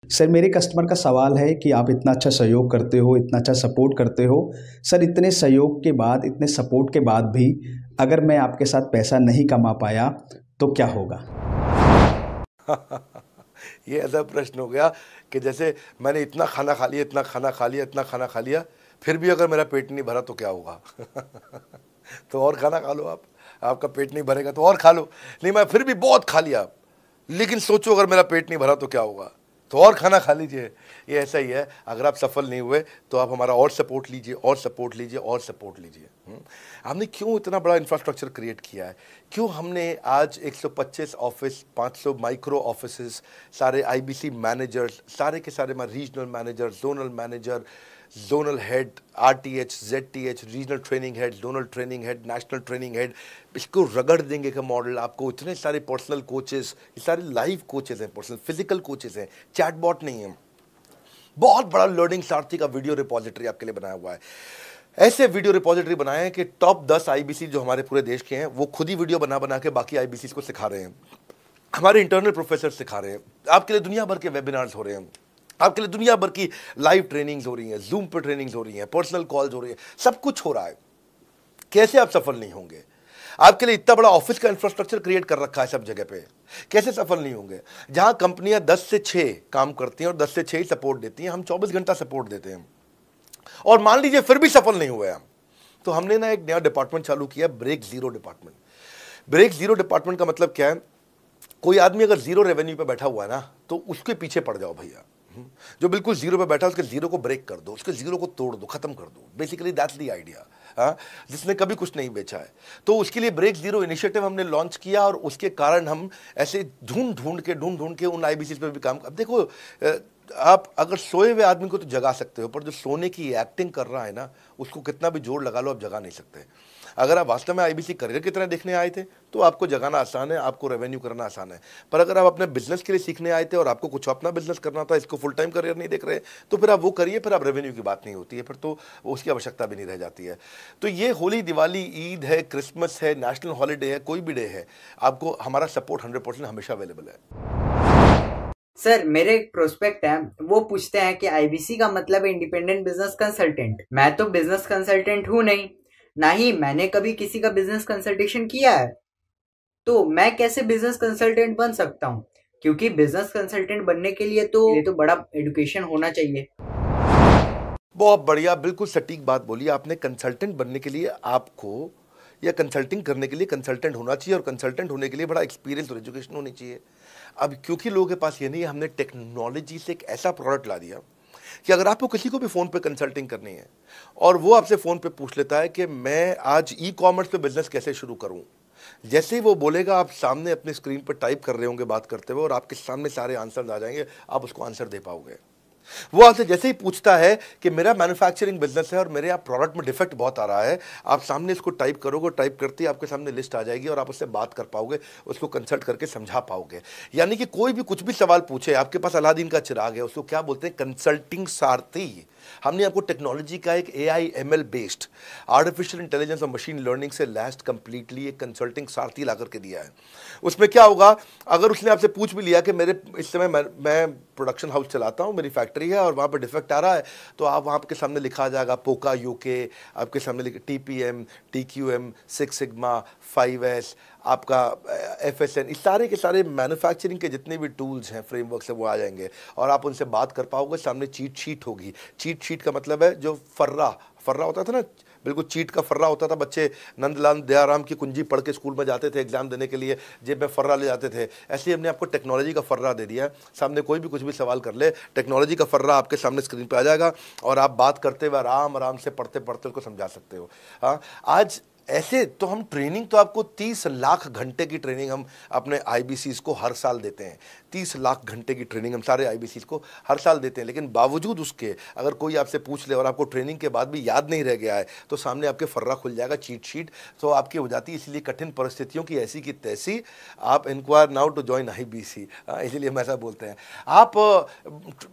सर, मेरे कस्टमर का सवाल है कि आप इतना अच्छा सहयोग करते हो, इतना अच्छा सपोर्ट करते हो, सर इतने सहयोग के बाद, इतने सपोर्ट के बाद भी अगर मैं आपके साथ पैसा नहीं कमा पाया तो क्या होगा? ये ऐसा प्रश्न हो गया कि जैसे मैंने इतना खाना खा लिया, इतना खाना खा लिया, इतना खाना खा लिया, फिर भी अगर मेरा पेट नहीं भरा तो क्या होगा? तो और खाना खा लो, आपका पेट नहीं भरेगा तो और खा लो। नहीं, मैं फिर भी बहुत खा लिया, लेकिन सोचो अगर मेरा पेट नहीं भरा तो क्या होगा, तो और खाना खा लीजिए। ये ऐसा ही है, अगर आप सफल नहीं हुए तो आप हमारा और सपोर्ट लीजिए, और सपोर्ट लीजिए, और सपोर्ट लीजिए। हमने क्यों इतना बड़ा इंफ्रास्ट्रक्चर क्रिएट किया है, क्यों हमने आज 125 ऑफिस, 500 माइक्रो ऑफिसेस, सारे आईबीसी मैनेजर्स, सारे के सारे regional manager, zonal manager, zonal head, RTH, ZTH, regional training head, zonal training head, national training head, इसको रगड़ देंगे का मॉडल आपको। इतने सारे पर्सनल कोचेस, ये सारे लाइव कोचेस हैं, पर्सनल फिजिकल कोचेस हैं, चैटबॉट नहीं है। बहुत बड़ा लर्निंग सारथी का वीडियो रिपोजिटरी आपके लिए बनाया हुआ है। ऐसे वीडियो रिपोजिटरी बनाए हैं कि टॉप 10 आईबीसी जो हमारे पूरे देश के हैं, वो खुद ही वीडियो बना बना के बाकी आईबीसी को सिखा रहे हैं। हमारे इंटरनल प्रोफेसर सिखा रहे हैं, आपके लिए दुनिया भर के वेबिनार्स हो रहे हैं, आपके लिए दुनिया भर की लाइव ट्रेनिंग्स हो रही हैं, जूम पर ट्रेनिंग्स हो रही हैं, पर्सनल कॉल्स हो रही हैं, सब कुछ हो रहा है। कैसे आप सफल नहीं होंगे? आपके लिए इतना बड़ा ऑफिस का इंफ्रास्ट्रक्चर क्रिएट कर रखा है सब जगह पे, कैसे सफल नहीं होंगे? जहां कंपनियां 10 से 6 काम करती हैं और 10 से 6 ही सपोर्ट देती हैं, हम 24 घंटा सपोर्ट देते हैं। और मान लीजिए फिर भी सफल नहीं हुए हम, तो हमने ना एक नया डिपार्टमेंट चालू किया, break zero department. Break zero department का मतलब क्या है? कोई आदमी अगर जीरो रेवेन्यू पे बैठा हुआ है ना, तो उसके पीछे पड़ जाओ भैया। जो बिल्कुल जीरो पे बैठा है, उसके जीरो को ब्रेक कर दो, उसके जीरो को तोड़ दो, खत्म कर दो। Basically that's the idea. जिसने कभी कुछ नहीं बेचा है, तो उसके लिए ब्रेक जीरो इनिशिएटिव हमने लॉन्च किया, और उसके कारण हम ऐसे ढूंढ ढूंढ के उन आईबीसी पे भी काम। अब देखो, आप अगर सोए हुए आदमी को तो जगा सकते हो, पर जो सोने की एक्टिंग कर रहा है ना, उसको कितना भी जोर लगा लो, आप जगा नहीं सकते। अगर आप वास्तव में आईबीसी करियर की तरह देखने आए थे तो आपको जगाना आसान है, आपको रेवेन्यू करना आसान है। पर अगर आप अपने बिजनेस के लिए सीखने आए थे और आपको कुछ अपना बिजनेस करना था, इसको फुल टाइम करियर नहीं देख रहे, तो फिर आप वो करिए, फिर आप रेवेन्यू की बात नहीं होती है, फिर तो उसकी आवश्यकता भी नहीं रह जाती है। तो ये होली, दिवाली, ईद है, क्रिसमस है, नेशनल हॉलीडे है, कोई भी डे है, आपको हमारा सपोर्ट 100% हमेशा अवेलेबल है। सर, मेरे एक प्रोस्पेक्ट है, वो पूछते हैं कि आईबीसी का मतलब है इंडिपेंडेंट बिजनेस कंसल्टेंट। मैं तो बिजनेस कंसल्टेंट हूँ नहीं, ना ही मैंने कभी किसी का बिजनेस कंसल्टेशन किया है, तो मैं कैसे बिजनेस कंसल्टेंट बन सकता हूँ? क्योंकि बिजनेस कंसल्टेंट बनने के लिए तो बड़ा एजुकेशन होना चाहिए। बहुत बढ़िया, बिल्कुल सटीक बात बोली आपने। कंसल्टेंट बनने के लिए आपको, या कंसल्टिंग करने के लिए कंसल्टेंट होना चाहिए, और कंसल्टेंट होने के लिए बड़ा एक्सपीरियंस और एजुकेशन होनी चाहिए। अब क्योंकि लोगों के पास ये नहीं है, हमने टेक्नोलॉजी से एक ऐसा प्रोडक्ट ला दिया कि अगर आपको किसी को भी फ़ोन पे कंसल्टिंग करनी है और वो आपसे फ़ोन पे पूछ लेता है कि मैं आज ई कॉमर्स पे बिजनेस कैसे शुरू करूं, जैसे ही वो बोलेगा आप सामने अपने स्क्रीन पर टाइप कर रहे होंगे बात करते हुए और आपके सामने सारे आंसर आ जाएंगे, आप उसको आंसर दे पाओगे। वो आपसे जैसे ही पूछता है कि मेरा मैन्युफैक्चरिंग बिजनेस है और मेरे यहाँ प्रोडक्ट में डिफेक्ट बहुत आ रहा है, आप सामने इसको टाइप करोगे, टाइप करते ही आपके सामने लिस्ट आ जाएगी और आप उससे बात कर पाओगे, उसको कंसल्ट करके समझा पाओगे। यानी कि कोई भी कुछ भी सवाल पूछे, आपके पास अलादीन का चिराग है, उसको क्या बोलते हैं, कंसल्टिंग सारथी। हमने आपको टेक्नोलॉजी का एक AI ML based artificial intelligence और मशीन लर्निंग से लैस्ड कंप्लीटली एक कंसल्टिंग सारथी ला करके दिया है। उसमें क्या होगा, अगर उसने आपसे पूछ भी लिया कि मेरे इस समय मैं प्रोडक्शन हाउस चलाता हूं, मेरी फैक्ट्री है और वहां पर डिफेक्ट आ रहा है, तो आप वहां आपके सामने लिखा आ जाएगा पोका UK, आपके सामने TPM, TQM, 6 सिग्मा, 5S, आपका FSN, इस सारे के सारे मैन्युफैक्चरिंग के जितने भी टूल्स हैं, फ्रेमवर्क से वो आ जाएंगे और आप उनसे बात कर पाओगे। सामने चीट शीट होगी। चीट शीट का मतलब है जो फर्रा होता था ना, बिल्कुल चीट का फर्रा होता था। बच्चे नंदलाल दयाराम की कुंजी पढ़ के स्कूल में जाते थे एग्जाम देने के लिए, जेब में फर्रा ले जाते थे। ऐसे ही हमने आपको टेक्नोलॉजी का फर्रा दे दिया है। सामने कोई भी कुछ भी सवाल कर ले, टेक्नोलॉजी का फर्रा आपके सामने स्क्रीन पे आ जाएगा और आप बात करते हुए आराम से पढ़ते पढ़ते उसको समझा सकते हो। हाँ, आज ऐसे तो हम ट्रेनिंग तो आपको 30 लाख घंटे की ट्रेनिंग हम अपने IBCs को हर साल देते हैं। 30 लाख घंटे की ट्रेनिंग हम सारे IBCs को हर साल देते हैं। लेकिन बावजूद उसके अगर कोई आपसे पूछ ले और आपको ट्रेनिंग के बाद भी याद नहीं रह गया है, तो सामने आपके फर्रा खुल जाएगा, चीट शीट तो आपकी हो जाती है। इसलिए कठिन परिस्थितियों की ऐसी की तैसी, आप inquire now to join IBC, इसीलिए हम ऐसा बोलते हैं। आप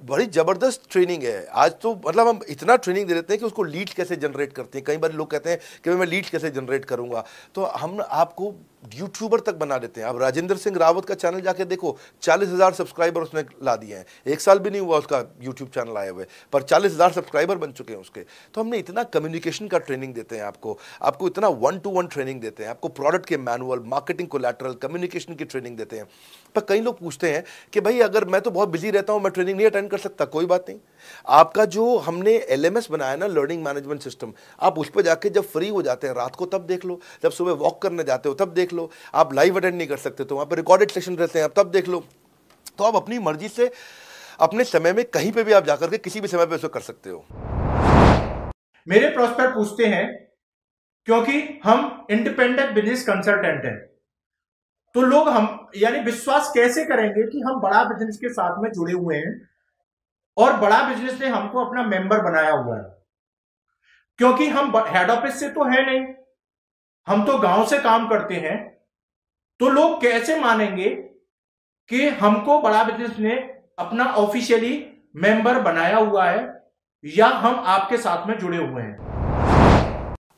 बड़ी ज़बरदस्त ट्रेनिंग है आज तो, मतलब हम इतना ट्रेनिंग दे देते हैं कि उसको लीड्स कैसे जनरेट करते हैं। कई बार लोग कहते हैं कि मैं लीड्स कैसे जनरेट करूंगा, तो हम आपको यूट्यूबर तक बना देते हैं। आप राजेंद्र सिंह रावत का चैनल जाके देखो, 40,000 सब्सक्राइबर उसने ला दिए हैं। 1 साल भी नहीं हुआ उसका यूट्यूब चैनल आए हुए, पर 40,000 सब्सक्राइबर बन चुके हैं उसके। तो हमने इतना कम्युनिकेशन का ट्रेनिंग देते हैं आपको इतना 1-to-1 ट्रेनिंग देते हैं, आपको प्रोडक्ट के मैनुअल, मार्केटिंग कोलैटरल, कम्युनिकेशन की ट्रेनिंग देते हैं। पर कई लोग पूछते हैं कि भाई अगर मैं तो बहुत बिजी रहता हूं, मैं ट्रेनिंग नहीं अटेंड कर सकता। कोई बात नहीं, आपका जो हमने LMS बनाया ना, लर्निंग मैनेजमेंट सिस्टम, आप उस पर जाके जब फ्री हो जाते हैं रात को तब देख लो, जब सुबह वॉक करने जाते हो तब देख लो। आप लाइव अटेंड नहीं कर सकते तो वहां पर रिकॉर्डेड सेशन रहते हैं, आप तब देख लो। तो आप अपनी मर्जी से अपने समय में कहीं पे भी आप जाकर के किसी भी समय पे उसको कर सकते हो। मेरे प्रोस्पेक्ट पूछते हैं, क्योंकि हम इंडिपेंडेंट बिजनेस कंसल्टेंट हैं, तो लोग हम यानी विश्वास कैसे करेंगे कि हम बड़ा बिजनेस के साथ में जुड़े हुए हैं और बड़ा बिजनेस ने हमको अपना मेंबर बनाया हुआ है। क्योंकि हम हेड ऑफिस से तो है नहीं, हम तो गांव से काम करते हैं, तो लोग कैसे मानेंगे कि हमको बड़ा बिजनेस ने अपना ऑफिशियली मेंबर बनाया हुआ है या हम आपके साथ में जुड़े हुए हैं।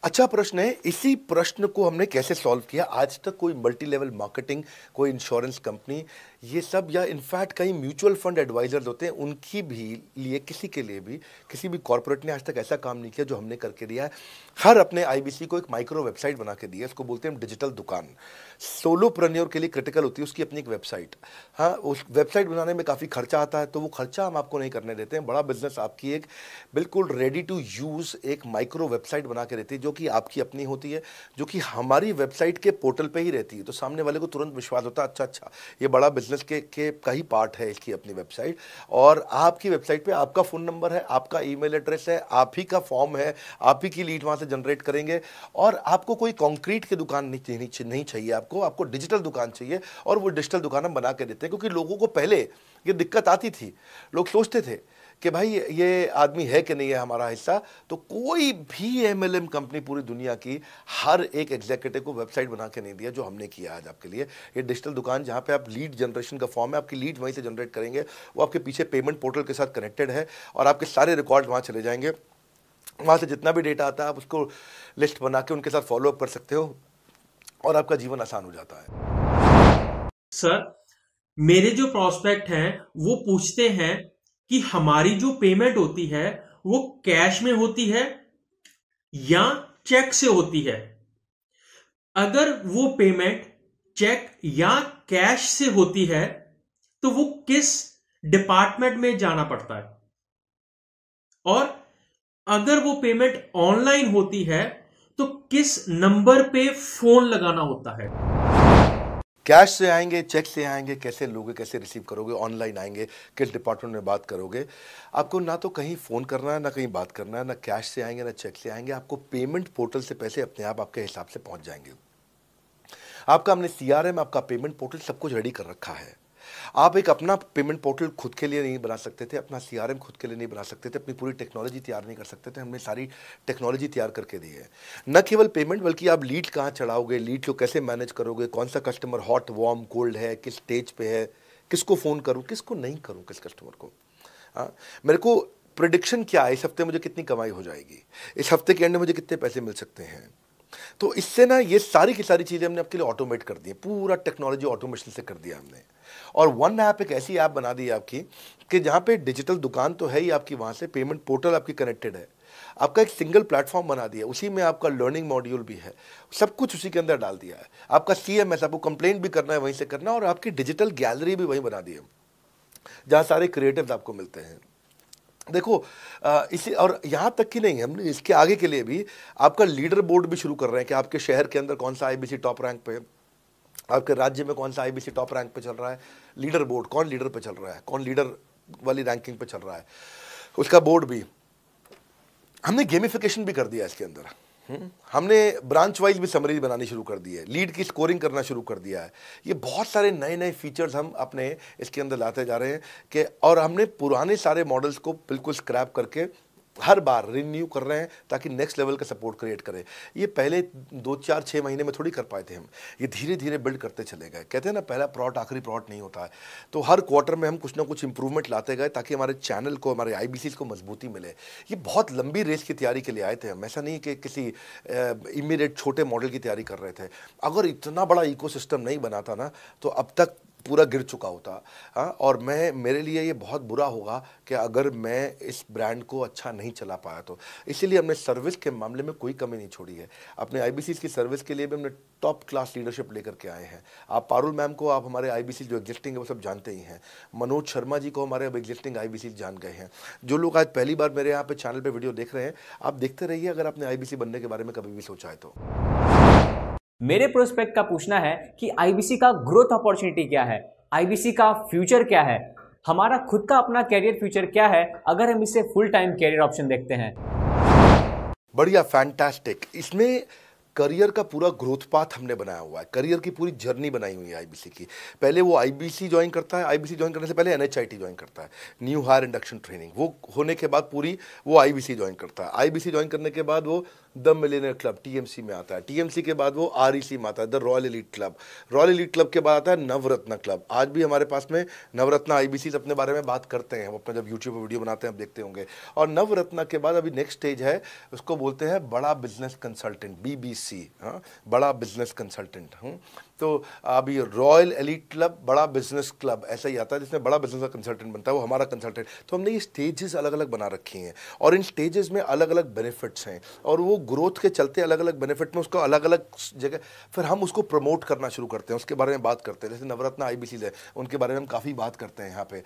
अच्छा प्रश्न है। इसी प्रश्न को हमने कैसे सॉल्व किया, आज तक कोई मल्टी लेवल मार्केटिंग, कोई इंश्योरेंस कंपनी, ये सब, या इनफैक्ट कई म्यूचुअल फंड एडवाइजर्स होते हैं, उनकी भी लिए किसी के लिए भी किसी भी कॉर्पोरेट ने आज तक ऐसा काम नहीं किया जो हमने करके दिया है। हर अपने IBC को एक माइक्रो वेबसाइट बना के दिया, इसको बोलते हैं डिजिटल दुकान। सोलोप्रेन्योर के लिए क्रिटिकल होती है उसकी अपनी एक वेबसाइट। हाँ, उस वेबसाइट बनाने में काफ़ी खर्चा आता है, तो वो खर्चा हम आपको नहीं करने देते हैं। बड़ा बिजनेस आपकी एक बिल्कुल रेडी टू यूज़ एक माइक्रो वेबसाइट बना के देती है, जो कि आपकी अपनी होती है, जो कि हमारी वेबसाइट के पोर्टल पे ही रहती है। तो सामने वाले को तुरंत विश्वास होता है, अच्छा ये बड़ा बिजनेस के का ही पार्ट है इसकी अपनी वेबसाइट। और आपकी वेबसाइट पे आपका फ़ोन नंबर है, आपका ईमेल एड्रेस है, आप ही का फॉर्म है, आप ही की लीड वहाँ से जनरेट करेंगे। और आपको कोई कॉन्क्रीट की दुकान नहीं चाहिए, आपको डिजिटल दुकान चाहिए। और वो डिजिटल दुकान हम बना के देते हैं, क्योंकि लोगों को पहले ये दिक्कत आती थी, लोग सोचते थे कि भाई ये आदमी है कि नहीं है हमारा हिस्सा। तो कोई भी MLM कंपनी पूरी दुनिया की हर एक एग्जीक्यूटिव को वेबसाइट बना के नहीं दिया जो हमने किया आज आपके लिए। ये डिजिटल दुकान जहाँ पे आप लीड जनरेशन का फॉर्म है, आपकी लीड वहीं से जनरेट करेंगे, वो आपके पीछे पेमेंट पोर्टल के साथ कनेक्टेड है और आपके सारे रिकॉर्ड वहाँ चले जाएंगे। वहाँ से जितना भी डेटा आता है आप उसको लिस्ट बना के उनके साथ फॉलोअप कर सकते हो और आपका जीवन आसान हो जाता है। सर, मेरे जो प्रोस्पेक्ट हैं वो पूछते हैं कि हमारी जो पेमेंट होती है वो कैश में होती है या चेक से होती है। अगर वो पेमेंट चेक या कैश से होती है तो वो किस डिपार्टमेंट में जाना पड़ता है, और अगर वो पेमेंट ऑनलाइन होती है तो किस नंबर पे फोन लगाना होता है। कैश से आएंगे, चेक से आएंगे, कैसे लोगे, कैसे रिसीव करोगे, ऑनलाइन आएंगे, किस डिपार्टमेंट में बात करोगे। आपको ना तो कहीं फ़ोन करना है, ना कहीं बात करना है, ना कैश से आएंगे, ना चेक से आएंगे। आपको पेमेंट पोर्टल से पैसे अपने आप आपके हिसाब से पहुंच जाएंगे। आपका हमने CRM, आपका पेमेंट पोर्टल सब कुछ रेडी कर रखा है। आप एक अपना पेमेंट पोर्टल खुद के लिए नहीं बना सकते थे, अपना CRM खुद के लिए नहीं बना सकते थे, अपनी पूरी टेक्नोलॉजी तैयार नहीं कर सकते थे। हमने सारी टेक्नोलॉजी तैयार करके दी है। न केवल पेमेंट, बल्कि आप लीड कहाँ चढ़ाओगे, लीड को कैसे मैनेज करोगे, कौन सा कस्टमर हॉट, वार्म, कोल्ड है, किस स्टेज पे है, किसको फ़ोन करूँ, किसको नहीं करूँ, किस कस्टमर को। हाँ, मेरे को प्रिडिक्शन क्या है, इस हफ्ते मुझे कितनी कमाई हो जाएगी, इस हफ्ते के एंड में मुझे कितने पैसे मिल सकते हैं। तो इससे ना ये सारी की सारी चीज़ें हमने आपके लिए ऑटोमेट कर दी है, पूरा टेक्नोलॉजी ऑटोमेशन से कर दिया हमने। और वन ऐप एक ऐसी ऐप बना दी है आपकी कि जहाँ पे डिजिटल दुकान तो है ही आपकी, वहाँ से पेमेंट पोर्टल आपकी कनेक्टेड है, आपका एक सिंगल प्लेटफॉर्म बना दिया, उसी में आपका लर्निंग मॉड्यूल भी है, सब कुछ उसी के अंदर डाल दिया है। आपका CMS, आपको कंप्लेंट भी करना है वहीं से करना, और आपकी डिजिटल गैलरी भी वहीं बना दी है, जहाँ सारे क्रिएटिव्स आपको मिलते हैं। देखो इसी, और यहाँ तक कि नहीं, हमने इसके आगे के लिए भी आपका लीडर बोर्ड भी शुरू कर रहे हैं कि आपके शहर के अंदर कौन सा IBC टॉप रैंक पे, आपके राज्य में कौन सा IBC टॉप रैंक पे चल रहा है, लीडर बोर्ड कौन लीडर पे चल रहा है, कौन लीडर वाली रैंकिंग पे चल रहा है, उसका बोर्ड भी हमने गेमिफिकेशन भी कर दिया इसके अंदर। हमने ब्रांच वाइज भी समरी बनानी शुरू कर दी है, लीड की स्कोरिंग करना शुरू कर दिया है। ये बहुत सारे नए नए फीचर्स हम अपने इसके अंदर लाते जा रहे हैं कि, और हमने पुराने सारे मॉडल्स को बिल्कुल स्क्रैप करके हर बार रिन्यू कर रहे हैं ताकि नेक्स्ट लेवल का सपोर्ट क्रिएट करें। ये पहले 2, 4, 6 महीने में थोड़ी कर पाए थे हम, ये धीरे धीरे बिल्ड करते चले गए। कहते हैं ना, पहला प्लॉट आखिरी प्लॉट नहीं होता है। तो हर क्वार्टर में हम कुछ ना कुछ इंप्रूवमेंट लाते गए ताकि हमारे चैनल को, हमारे IBCs को मजबूती मिले। ये बहुत लंबी रेस की तैयारी के लिए आए थे हम, ऐसा नहीं कि किसी इमीडिएट छोटे मॉडल की तैयारी कर रहे थे। अगर इतना बड़ा इकोसिस्टम नहीं बना था ना, तो अब तक पूरा गिर चुका होता। हाँ, और मेरे लिए ये बहुत बुरा होगा कि अगर मैं इस ब्रांड को अच्छा नहीं चला पाया तो। इसीलिए हमने सर्विस के मामले में कोई कमी नहीं छोड़ी है। अपने IBCs की सर्विस के लिए भी हमने टॉप क्लास लीडरशिप लेकर के आए हैं। आप पारुल मैम को, आप हमारे IBC जो एग्जिस्टिंग है वो सब जानते ही हैं। मनोज शर्मा जी को हमारे अब एग्जिस्टिंग IBC जान गए हैं। जो लोग आज पहली बार मेरे यहाँ पे चैनल पे वीडियो देख रहे हैं, आप देखते रहिए अगर आपने IBC बनने के बारे में कभी भी सोचा है तो। मेरे प्रोस्पेक्ट का पूछना है कि IBC का ग्रोथ अपॉर्चुनिटी क्या है, IBC का फ्यूचर क्या है, हमारा खुद का अपना कैरियर फ्यूचर क्या है अगर हम इसे फुल टाइम कैरियर ऑप्शन देखते हैं। बढ़िया, फैंटास्टिक। इसमें करियर का पूरा ग्रोथ पाथ हमने बनाया हुआ है, करियर की पूरी जर्नी बनाई हुई है IBC की। पहले वो IBC ज्वाइन करता है, IBC ज्वाइन करने से पहले NHIT ज्वाइन करता है, न्यू हायर इंडक्शन ट्रेनिंग। वो होने के बाद पूरी वो IBC ज्वाइन करता है। IBC ज्वाइन करने के बाद वो द मिलियनियर क्लब TMC में आता है। TMC के बाद वो REC में आता है, the royal elite club. Royal elite club के बाद आता है नवरत्न क्लब। आज भी हमारे पास में नवरत्न IBCs अपने बारे में बात करते हैं, वो अपने जब यूट्यूब पर वीडियो बनाते हैं आप देखते होंगे। और नवरत्न के बाद अभी नेक्स्ट स्टेज है, उसको बोलते हैं बड़ा बिजनेस कंसल्टेंट, BBC। हाँ, बड़ा बिजनेस कंसल्टेंट। तो अभी रॉयल एलीट क्लब, बड़ा बिजनेस क्लब, ऐसा ही आता है जिसमें बड़ा बिजनेस का कंसल्टेंट बनता है, वो हमारा कंसल्टेंट। तो हमने ये स्टेजेस अलग अलग बना रखी हैं और इन स्टेजेस में अलग अलग बेनिफिट्स हैं और वो ग्रोथ के चलते अलग अलग बेनिफिट में उसको अलग अलग जगह फिर हम उसको प्रमोट करना शुरू करते हैं, उसके बारे में बात करते हैं। जैसे नवरत्न IBCs है, उनके बारे में हम काफ़ी बात करते हैं यहाँ पे।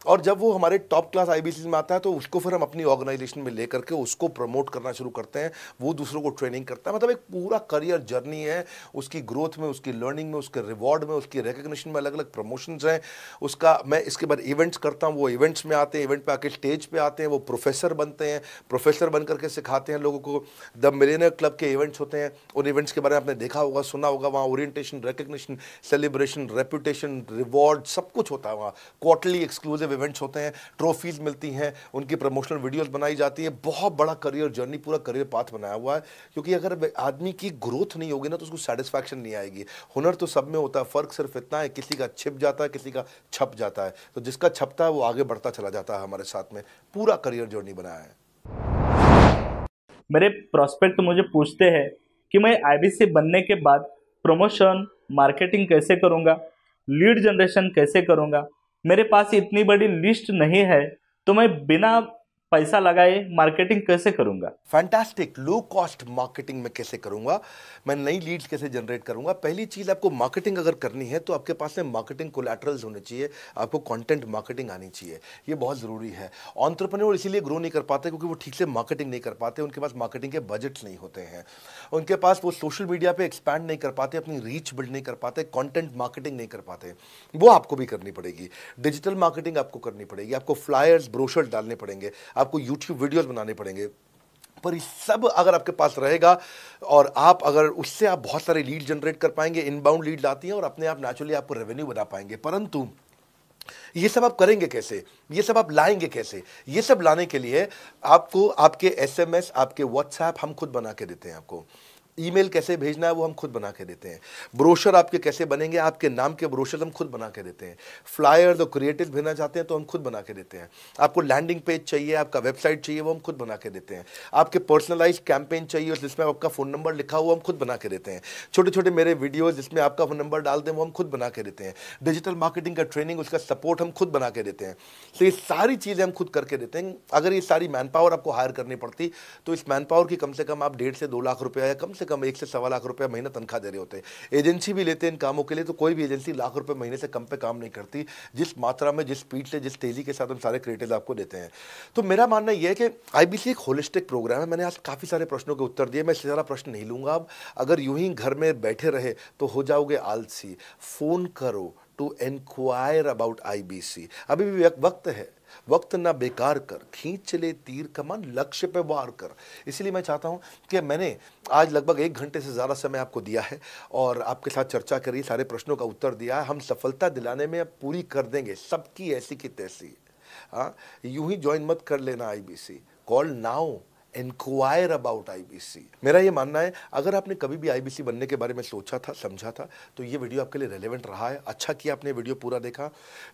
और जब वो हमारे टॉप क्लास IBCs में आता है तो उसको फिर हम अपनी ऑर्गेनाइजेशन में लेकर के उसको प्रमोट करना शुरू करते हैं, वो दूसरों को ट्रेनिंग करता है। मतलब एक पूरा करियर जर्नी है, उसकी ग्रोथ में, उसकी लर्निंग में, उसके रिवॉर्ड में, उसकी रिकग्निशन में अलग अलग प्रमोशंस हैं उसका। मैं इसके बाद इवेंट्स करता हूँ, वो इवेंट्स में आते हैं, इवेंट पे आके स्टेज पे आते हैं, वो प्रोफेसर बनते हैं, प्रोफेसर बन करके सिखाते हैं लोगों को। द मिलियनियर क्लब के इवेंट्स होते हैं, उन इवेंट्स के बारे में आपने देखा होगा, सुना होगा। वहाँ orientation, recognition, celebration, reputation, reward सब कुछ होता है। वहाँ क्वार्टरली एक्सक्लूसिव इवेंट्स होते हैं, ट्रॉफीज मिलती हैं, उनकी प्रमोशनल वीडियोस बनाई जाती है। बहुत बड़ा करियर जर्नी, पूरा करियर पाथ बनाया हुआ है। क्योंकि अगर आदमी की ग्रोथ नहीं होगी ना तो उसको सेटिस्फैक्शन नहीं आएगी। हुनर तो सब में होता है, फर्क सिर्फ इतना है किसी का छिप जाता है, किसी का छप जाता है। तो जिसका छपता है वो आगे बढ़ता चला जाता है। हमारे साथ में पूरा करियर जर्नी बनाया है। मेरे प्रोस्पेक्ट मुझे पूछते हैं कि मैं IBC बनने के बाद प्रमोशन, मार्केटिंग कैसे करूंगा, लीड जनरेशन कैसे करूंगा। मेरे पास इतनी बड़ी लिस्ट नहीं है, तो मैं बिना पैसा लगाए मार्केटिंग कैसे करूंगा? फैंटास्टिक। लो कॉस्ट मार्केटिंग में कैसे करूंगा, मैं नई लीड्स कैसे जनरेट करूंगा। पहली चीज, आपको मार्केटिंग अगर करनी है तो आपके पास में मार्केटिंग कोलैटरल्स होने चाहिए, आपको कंटेंट मार्केटिंग आनी चाहिए, ये बहुत जरूरी है। एंटरप्रेन्योर इसीलिए ग्रो नहीं कर पाते क्योंकि वो ठीक से मार्केटिंग नहीं कर पाते, उनके पास मार्केटिंग के बजट्स नहीं होते हैं, उनके पास वो सोशल मीडिया पे एक्सपैंड नहीं कर पाते, अपनी रीच बिल्ड नहीं कर पाते, कंटेंट मार्केटिंग नहीं कर पाते। वो आपको भी करनी पड़ेगी। डिजिटल मार्केटिंग आपको करनी पड़ेगी, आपको फ्लायर्स ब्रोशर्स डालने पड़ेंगे, आपको यूट्यूब वीडियोस बनाने पड़ेंगे। पर ये सब अगर आपके पास रहेगा और आप अगर उससे आप बहुत सारे लीड जनरेट कर पाएंगे, इनबाउंड लीड आती हैं और अपने आप नेचुरली आपको रेवेन्यू बना पाएंगे। परंतु ये सब आप करेंगे कैसे, ये सब आप लाएंगे कैसे? ये सब लाने के लिए आपको आपके SMS, आपके व्हाट्सएप हम खुद बना के देते हैं। आपको ईमेल कैसे भेजना है वो हम खुद बना के देते हैं। ब्रोशर आपके कैसे बनेंगे, आपके नाम के ब्रोशर हम खुद बना के देते हैं। फ्लायर्स और क्रिएटिव भेजना चाहते हैं तो हम खुद बना के देते हैं। आपको लैंडिंग पेज चाहिए, आपका वेबसाइट चाहिए, वो हम खुद बना के देते हैं। आपके पर्सनलाइज कैंपेन चाहिए जिसमें आपका फ़ोन नंबर लिखा हुआ, हम खुद बना के देते हैं। छोटे छोटे मेरे वीडियोज़ जिसमें आपका फ़ोन नंबर डाल दें वो हम खुद बना के देते हैं। डिजिटल मार्केटिंग का ट्रेनिंग, उसका सपोर्ट हम खुद बना के देते हैं। तो ये सारी चीज़ें हम खुद करके देते हैं। अगर ये सारी मैन पावर आपको हायर करनी पड़ती तो इस मैन पावर की कम से कम आप 1.5 से 2 लाख रुपया या कम से कम 1 से 1.25 लाख रुपया महीना तनख्वाह दे रहे होते हैं। एजेंसी भी लेते हैं इन कामों के लिए, तो कोई भी एजेंसी लाख रुपए महीने से कम पे काम नहीं करती, जिस मात्रा में, जिस स्पीड से, जिस तेजी के साथ हम सारे क्रिएटिव आपको देते हैं। तो मेरा मानना यह है कि IBC एक होलिस्टिक प्रोग्राम है। मैंने आज काफ़ी सारे प्रश्नों के उत्तर दिए, मैं इससे ज़्यादा प्रश्न नहीं लूँगा। अब अगर यूं ही घर में बैठे रहे तो हो जाओगे आलसी। फ़ोन करो टू इंक्वायर अबाउट IBC। अभी भी वक्त है, वक्त ना बेकार कर, खींच ले तीर कमान, लक्ष्य पे वार कर। इसलिए मैं चाहता हूं कि मैंने आज लगभग 1 घंटे से ज़्यादा समय आपको दिया है और आपके साथ चर्चा करी, सारे प्रश्नों का उत्तर दिया है। हम सफलता दिलाने में पूरी कर देंगे, सबकी ऐसी की तैसी। हाँ, यूं ही ज्वाइन मत कर लेना IBC। Call now, inquire about IBC। मेरा ये मानना है, अगर आपने कभी भी IBC बनने के बारे में सोचा था, समझा था, तो ये वीडियो आपके लिए रेलेवेंट रहा है। अच्छा किया आपने वीडियो पूरा देखा।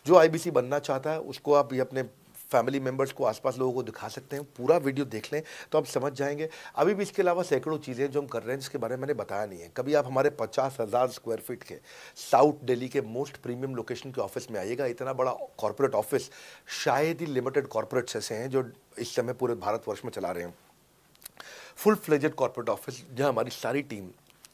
जो IBC बनना चाहता है उसको आप ये अपने फैमिली मेंबर्स को, आसपास लोगों को दिखा सकते हैं। पूरा वीडियो देख लें तो आप समझ जाएंगे। अभी भी इसके अलावा सैकड़ों चीज़ें जो हम कर रहे हैं जिसके बारे में मैंने बताया नहीं है। कभी आप हमारे 50,000 स्क्वायर फीट के साउथ दिल्ली के मोस्ट प्रीमियम लोकेशन के ऑफिस में आइएगा। इतना बड़ा कॉर्पोरेट ऑफिस शायद ही लिमिटेड कॉर्पोरेट्स ऐसे हैं जो इस समय पूरे भारतवर्ष में चला रहे हैं। फुल फ्लेजेड कॉर्पोरेट ऑफिस जहां हमारी सारी टीम,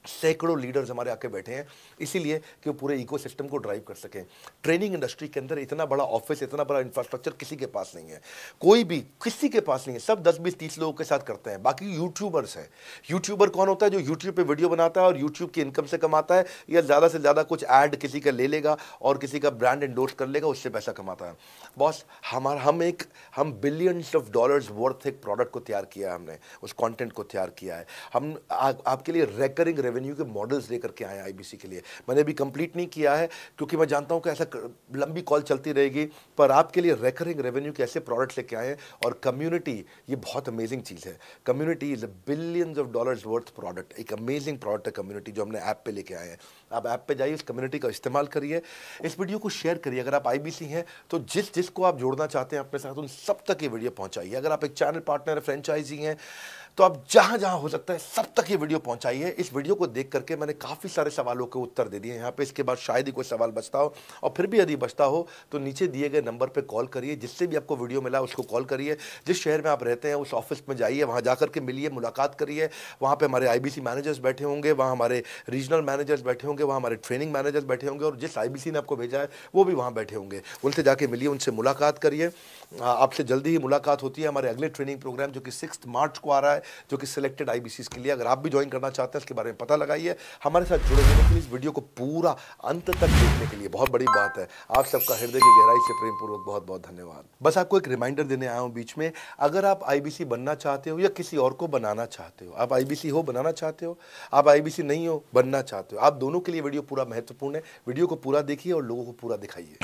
सैकड़ों लीडर्स हमारे आके बैठे हैं, इसीलिए कि वो पूरे इकोसिस्टम को ड्राइव कर सकें। ट्रेनिंग इंडस्ट्री के अंदर इतना बड़ा ऑफिस, इतना बड़ा इंफ्रास्ट्रक्चर किसी के पास नहीं है, कोई भी किसी के पास नहीं है। सब 10, 20, 30 लोगों के साथ करते हैं। बाकी यूट्यूबर्स हैं। यूट्यूबर कौन होता है? जो यूट्यूब पे वीडियो बनाता है और यूट्यूब की इनकम से कमाता है, या ज़्यादा से ज़्यादा कुछ ऐड किसी का ले लेगा और किसी का ब्रांड एंडोर्स कर लेगा, उससे पैसा कमाता है। बॉस, हम बिलियंस ऑफ डॉलर्स वर्थ एक प्रोडक्ट को तैयार किया है, हमने उस कंटेंट को तैयार किया है। हम आपके लिए रेकरिंग रेवेन्यू के मॉडल्स लेकर के आए IBC के लिए। मैंने अभी कंप्लीट नहीं किया है क्योंकि मैं जानता हूं कि ऐसा लंबी कॉल चलती रहेगी, पर आपके लिए रेकरिंग रेवेन्यू के ऐसे प्रोडक्ट्स लेके आए हैं। और कम्युनिटी, ये बहुत अमेजिंग चीज़ है। Community is billions of dollars worth product. एक अमेजिंग प्रोडक्ट है कम्युनिटी, जो हमने ऐप पे लेके आए हैं। आप ऐप पे जाइए, इस कम्युनिटी का इस्तेमाल करिए, इस वीडियो को शेयर करिए। अगर आप IBC हैं तो जिसको आप जोड़ना चाहते हैं अपने साथ, उन सब तक ये वीडियो पहुंचाइए। अगर आप एक चैनल पार्टनर, फ्रेंचाइजी हैं, तो आप जहां जहां हो सकता है सब तक ये वीडियो पहुंचाइए। इस वीडियो को देख करके मैंने काफ़ी सारे सवालों के उत्तर दे दिए यहाँ पे। इसके बाद शायद ही कोई सवाल बचता हो, और फिर भी यदि बचता हो तो नीचे दिए गए नंबर पे कॉल करिए। जिससे भी आपको वीडियो मिला उसको कॉल करिए। जिस शहर में आप रहते हैं उस ऑफिस में जाइए, वहाँ जाकर के मिलिए, मुलाकात करिए। वहाँ पे हमारे IBC मैनेजर्स बैठे होंगे, वहाँ हमारे रीजनल मैनेजर्स बैठे होंगे, वहाँ हमारे ट्रेनिंग मैनेजर्स बैठे होंगे, और जिस IBC ने आपको भेजा है वो भी वहाँ बैठे होंगे। उनसे जाके मिलिए, उनसे मुलाकात करिए। आपसे जल्दी ही मुलाकात होती है। हमारे अगले ट्रेनिंग प्रोग्राम जो कि 6 मार्च को आ रहा है, जो कि सिलेक्टेड IBCs के लिए, अगर आप भी ज्वाइन करना चाहते हैं इसके बारे में पता लगाइए। हमारे साथ जुड़े रहने के लिए, इस वीडियो को पूरा अंत तक देखने के लिए बहुत बड़ी बात है। आप सबका हृदय की गहराई से प्रेम पूर्वक बहुत बहुत धन्यवाद। बस आपको एक रिमाइंडर देने आया हूं बीच में, अगर आप IBC बनना चाहते हो या किसी और को बनाना चाहते हो, आप IBC हो, बनाना चाहते हो, आप IBC नहीं हो, बनना चाहते हो, आप दोनों के लिए वीडियो पूरा महत्वपूर्ण है। वीडियो को पूरा देखिए और लोगों को पूरा दिखाइए।